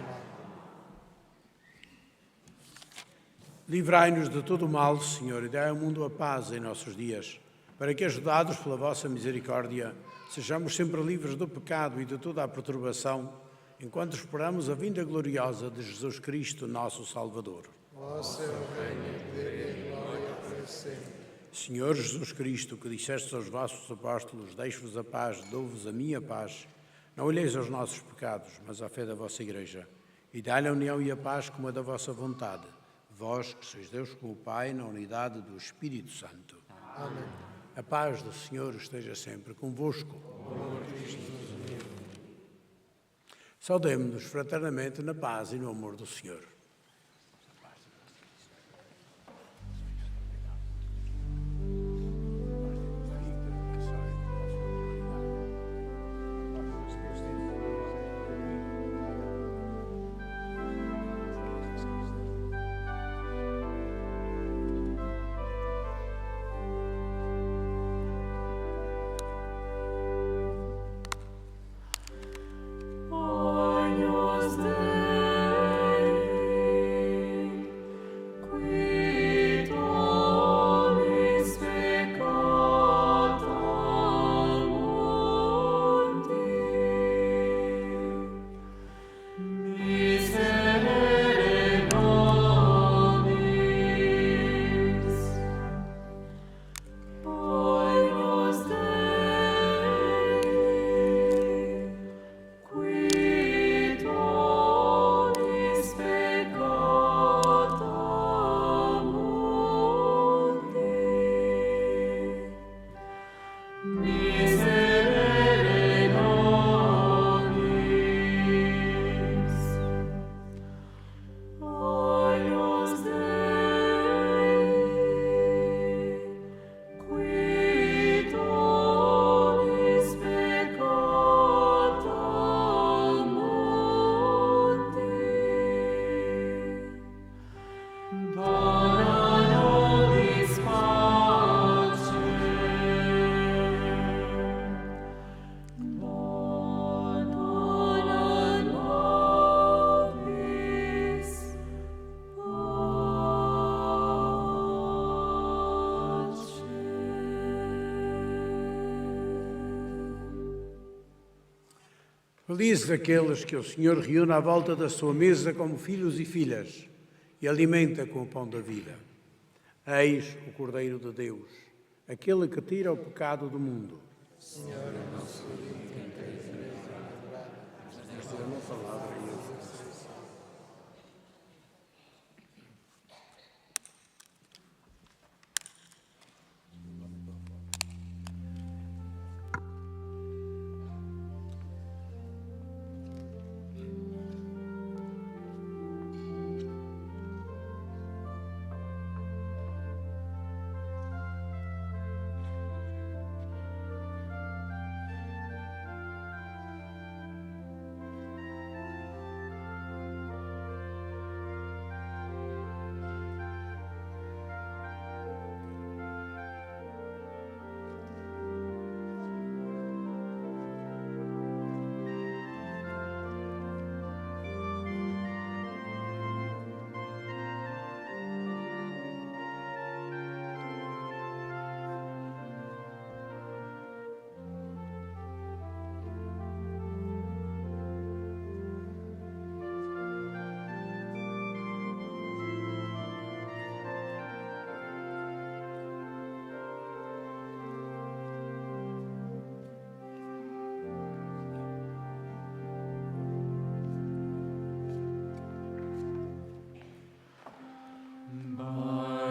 Livrai-nos de todo o mal, Senhor, e dai ao mundo a paz em nossos dias, para que, ajudados pela vossa misericórdia, sejamos sempre livres do pecado e de toda a perturbação, enquanto esperamos a vinda gloriosa de Jesus Cristo, nosso Salvador. Vosso é o reino, o poder e a glória para sempre. Senhor Jesus Cristo, que dissestes aos vossos apóstolos, deixo-vos a paz, dou-vos a minha paz, não olheis aos nossos pecados, mas à fé da vossa Igreja, e dai-lhe a união e a paz como a da vossa vontade, vós que sois Deus com o Pai, na unidade do Espírito Santo. Amém. A paz do Senhor esteja sempre convosco. Saudemo-nos fraternamente na paz e no amor do Senhor. Agnus Dei, Felizes aqueles que o Senhor reúne à volta da sua mesa como filhos e filhas e alimenta com o pão da vida. Eis o Cordeiro de Deus, aquele que tira o pecado do mundo.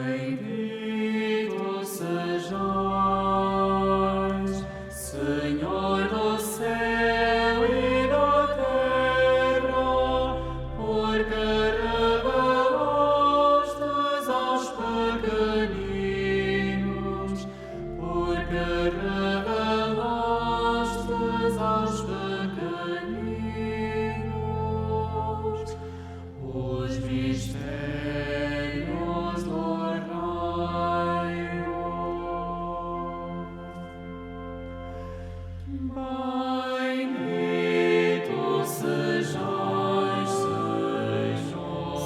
Bendito sejais, Senhor do céu e da terra, porque revelastes aos pequeninos, os mistérios do reino. Bendito sejais,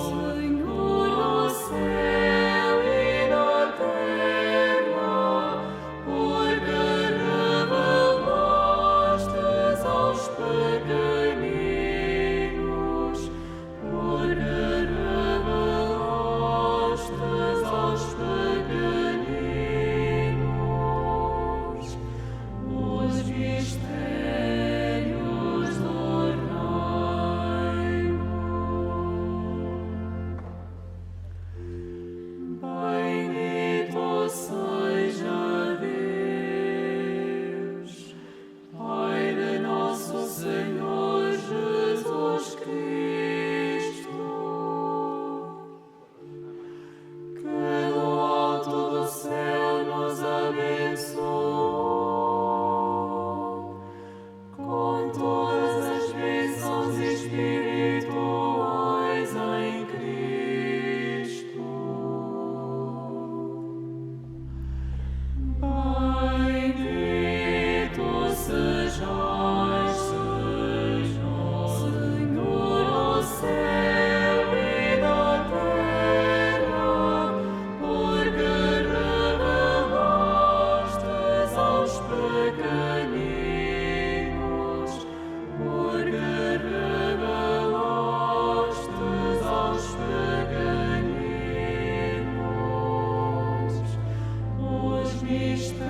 Senhor do céu e da terra, porque revelastes aos pequeninos, os mistérios do reino. Bendito seja Deus, Pai de nosso Senhor Jesus Cristo, que do alto do céu nos abençoou com todas as bênçãos espirituais em Cristo. Bendito sejais, Senhor do céu e da terra, porque revelastes aos pequeninos, os mistérios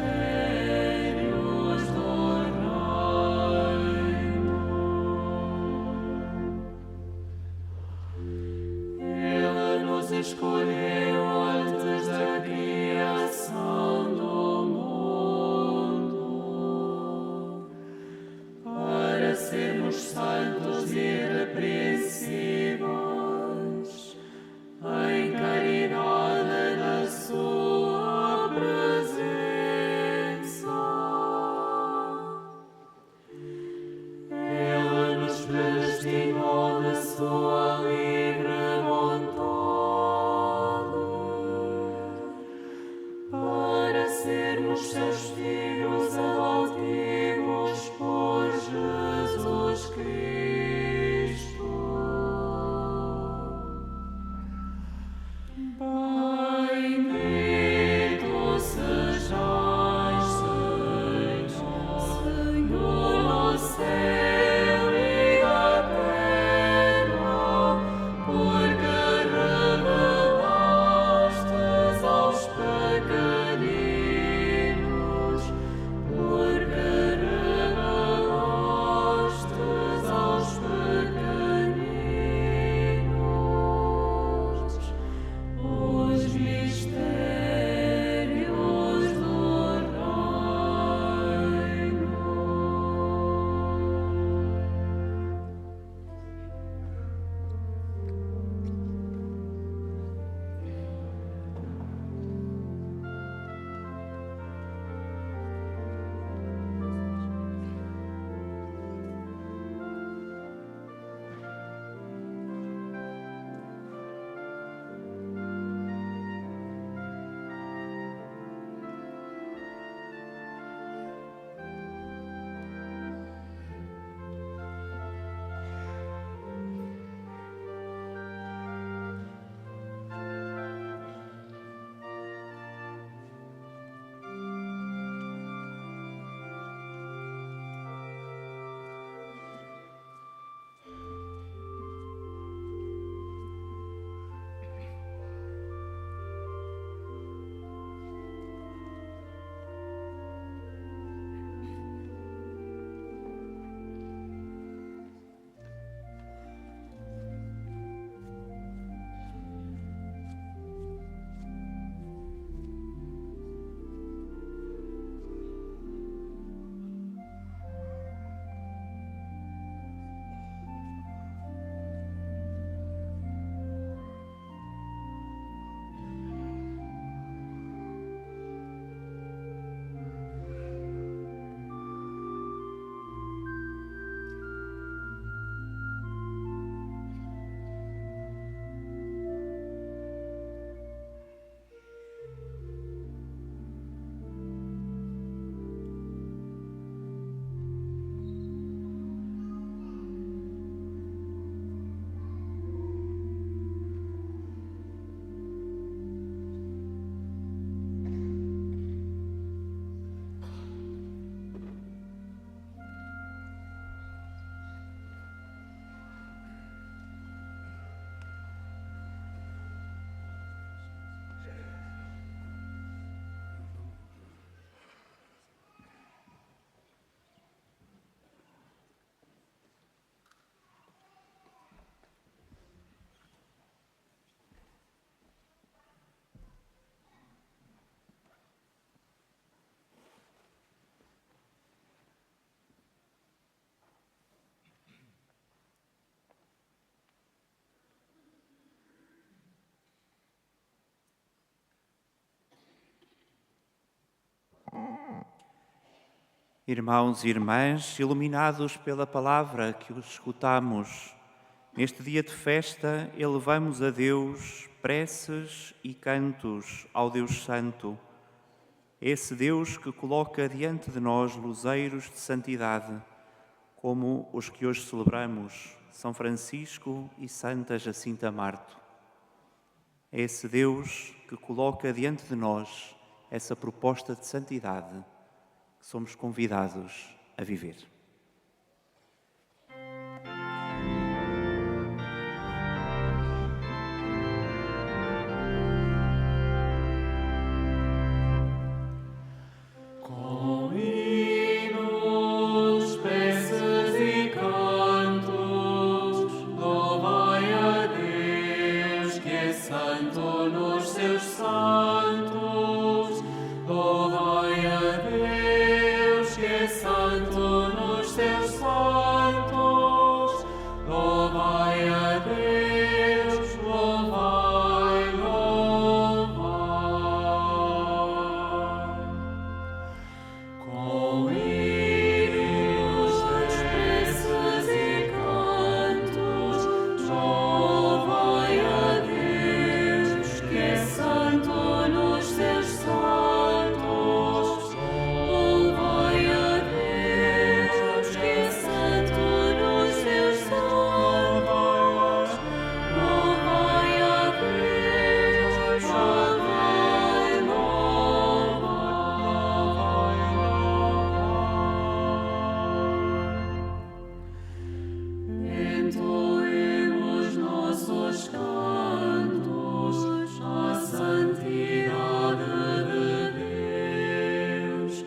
do reino. Ele nos escolheu antes da criação do mundo para sermos santos e irrepreensíveis em caridade na sua presença. Ele nos predestinou de sua livre vontade para sermos seus filhos adotivos por Jesus Cristo. Bendito sejais, Senhor do céu e Irmãos e irmãs, iluminados pela palavra que os escutamos, neste dia de festa, elevamos a Deus preces e cantos ao Deus Santo, esse Deus que coloca diante de nós luzeiros de santidade, como os que hoje celebramos, São Francisco e Santa Jacinta Marto. É esse Deus que coloca diante de nós essa proposta de santidade que somos convidados a viver. Com hinos, preces e cantos, louvai a Deus, que é santo nos seus santos. Louvai a Deus, que é santo nos seus santos. Louvai a Deus, louvai, louvai. Com hinos, preces e cantos, louvai a Deus, que é santo nos seus santos. Louvai a Deus, que é santo nos seus santos. Louvai a Deus, louvai, louvai. Entoemos nossos cantos à santidade de Deus,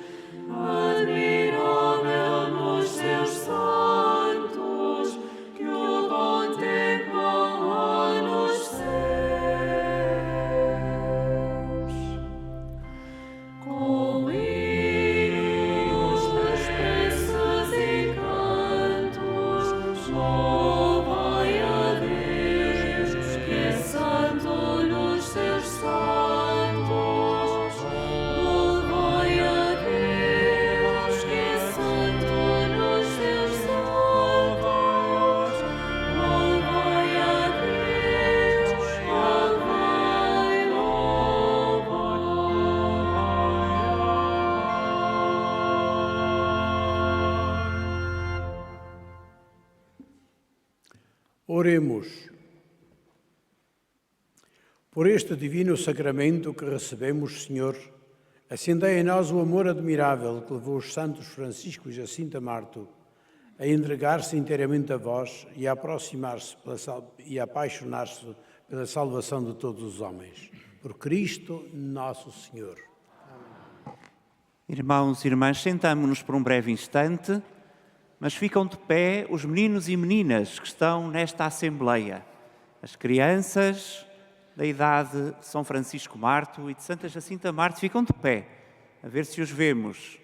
admirável nos seus santos, que o contemplam lá nos céus. Com hinos, preces e cantos, louvai a Deus, que é santo nos seus santos. Louvai a Deus, que é santo nos seus santos. Louvai a Deus, louvai, louvai. Oremos. Por este divino sacramento que recebemos, Senhor, acendei em nós o amor admirável que levou os santos Francisco e Jacinta Marto a entregar-se inteiramente a vós e a aproximar-se e a apaixonar-se pela salvação de todos os homens. Por Cristo nosso Senhor. Irmãos e irmãs, sentamo-nos por um breve instante, mas ficam de pé os meninos e meninas que estão nesta Assembleia. As crianças da idade de São Francisco Marto e de Santa Jacinta Marto ficam de pé, a ver se os vemos.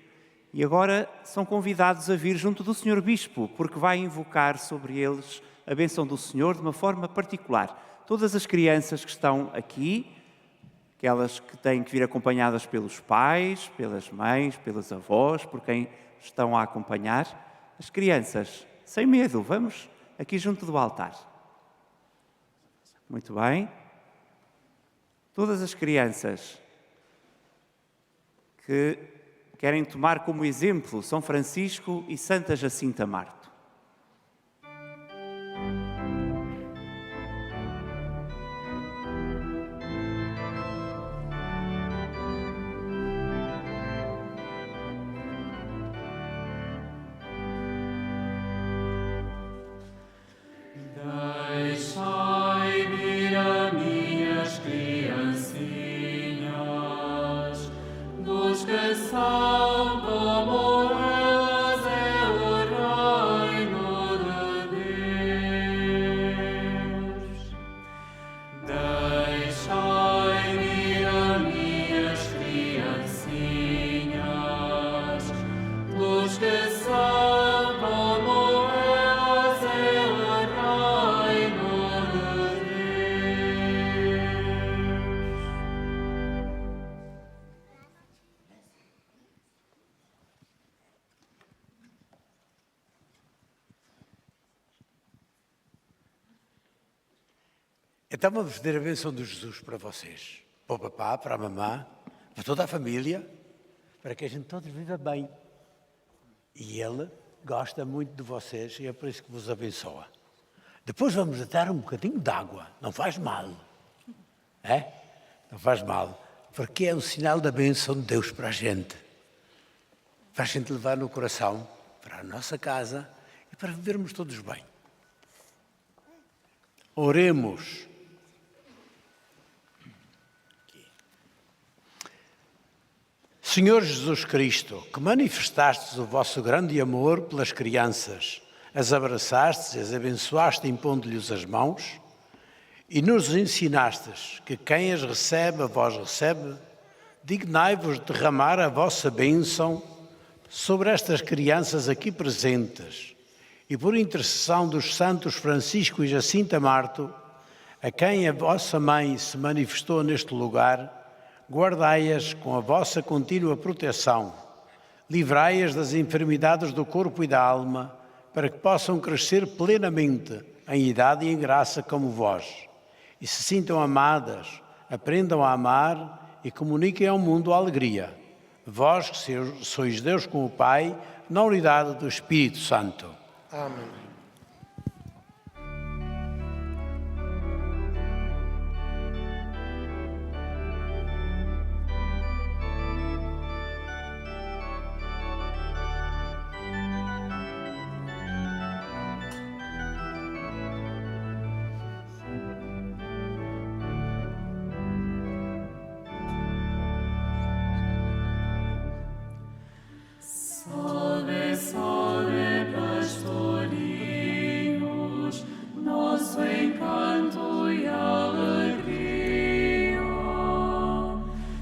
E agora são convidados a vir junto do Senhor Bispo, porque vai invocar sobre eles a bênção do Senhor de uma forma particular. Todas as crianças que estão aqui, aquelas que têm que vir acompanhadas pelos pais, pelas mães, pelos avós, por quem estão a acompanhar, as crianças, sem medo, vamos aqui junto do altar. Muito bem. Todas as crianças que querem tomar como exemplo São Francisco e Santa Jacinta Marto. Deixai vir a minhas criancinhas, dos que são como elas elevadas. Então vamos pedir a bênção de Jesus para vocês, para o papá, para a mamã, para toda a família, para que a gente todos viva bem. E Ele gosta muito de vocês e é por isso que vos abençoa. Depois vamos dar um bocadinho de água, não faz mal. É? Não faz mal, porque é um sinal da bênção de Deus para a gente. Para a gente levar no coração, para a nossa casa e para vivermos todos bem. Oremos. Senhor Jesus Cristo, que manifestastes o vosso grande amor pelas crianças, as abraçastes e as abençoaste impondo-lhes as mãos, e nos ensinastes que quem as recebe, a vós recebe, dignai-vos de derramar a vossa bênção sobre estas crianças aqui presentes, e por intercessão dos santos Francisco e Jacinta Marto, a quem a vossa mãe se manifestou neste lugar, guardai-as com a vossa contínua proteção, livrai-as das enfermidades do corpo e da alma, para que possam crescer plenamente em idade e em graça como vós, e se sintam amadas, aprendam a amar e comuniquem ao mundo a alegria. Vós que sois Deus com o Pai, na unidade do Espírito Santo. Amém. Salve, salve, pastorinhos, nosso encanto e alegria.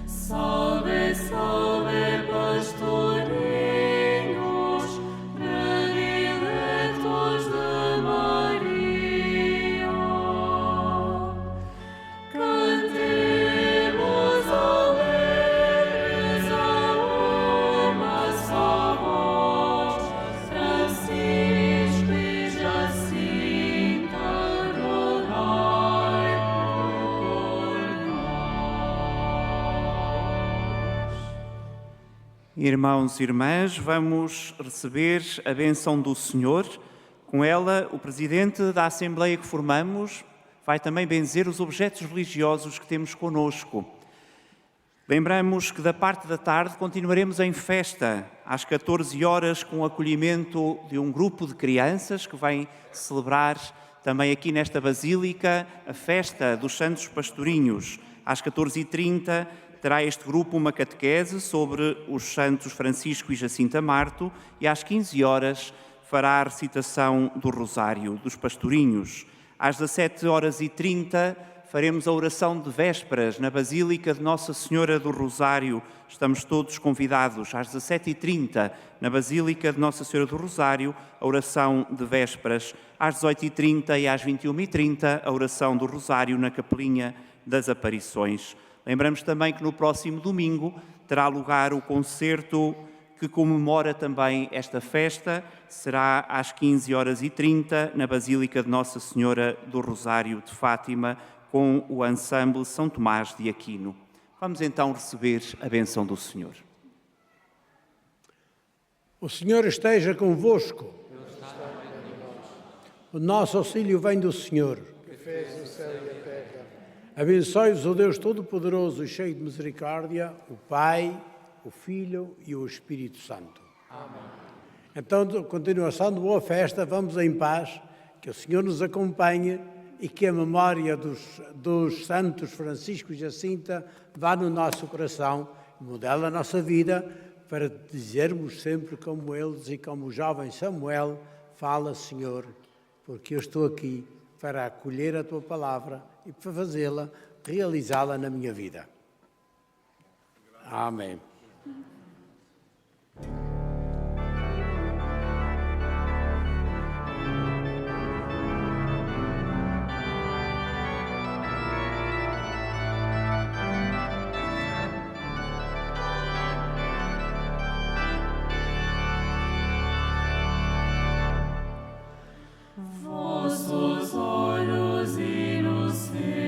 Salve, salve, pastorinhos, prediletos de Maria. Cantemos alegres a uma só voz, Francisco e Jacinta, rogai por nós. Irmãos e irmãs, vamos receber a bênção do Senhor. Com ela, o Presidente da Assembleia que formamos vai também benzer os objetos religiosos que temos conosco. Lembramos que da parte da tarde continuaremos em festa, às 14 horas, com o acolhimento de um grupo de crianças que vem celebrar também aqui nesta Basílica a festa dos Santos Pastorinhos. Às 14h30 terá este grupo uma catequese sobre os Santos Francisco e Jacinta Marto e às 15 horas fará a recitação do Rosário dos Pastorinhos. Às 17h30 faremos a oração de vésperas na Basílica de Nossa Senhora do Rosário. Estamos todos convidados. Às 17h30 na Basílica de Nossa Senhora do Rosário, a oração de vésperas. Às 18h30 e às 21h30 a oração do Rosário na Capelinha das Aparições. Lembramos também que no próximo domingo terá lugar o concerto que comemora também esta festa. Será às 15h30 na Basílica de Nossa Senhora do Rosário de Fátima, com o ensemble São Tomás de Aquino. Vamos então receber a bênção do Senhor. O Senhor esteja convosco. O nosso auxílio vem do Senhor. Que fez o céu e a terra. Abençoe-vos o Deus Todo-Poderoso e cheio de misericórdia, o Pai, o Filho e o Espírito Santo. Amém. Então, continuação de boa festa, vamos em paz, que o Senhor nos acompanhe e que a memória dos santos Francisco e Jacinta vá no nosso coração e modele a nossa vida para dizermos sempre como eles e como o jovem Samuel: fala, Senhor, porque eu estou aqui para acolher a tua palavra e para fazê-la, realizá-la na minha vida. Amém. Vossos olhos inocentes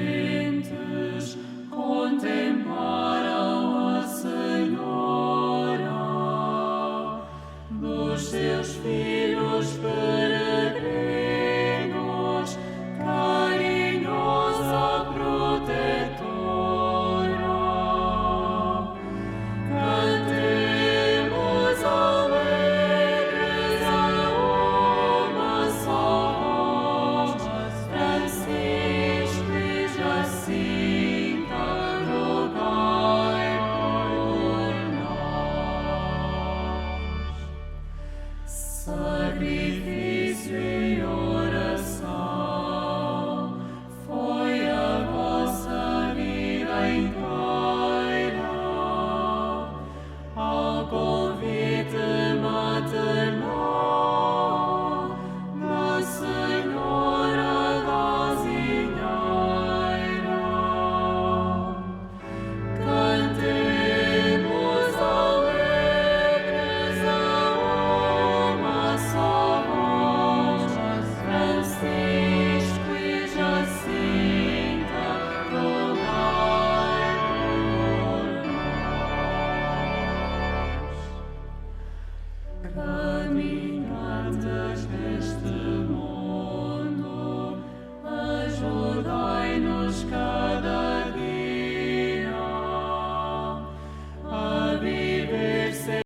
Caminho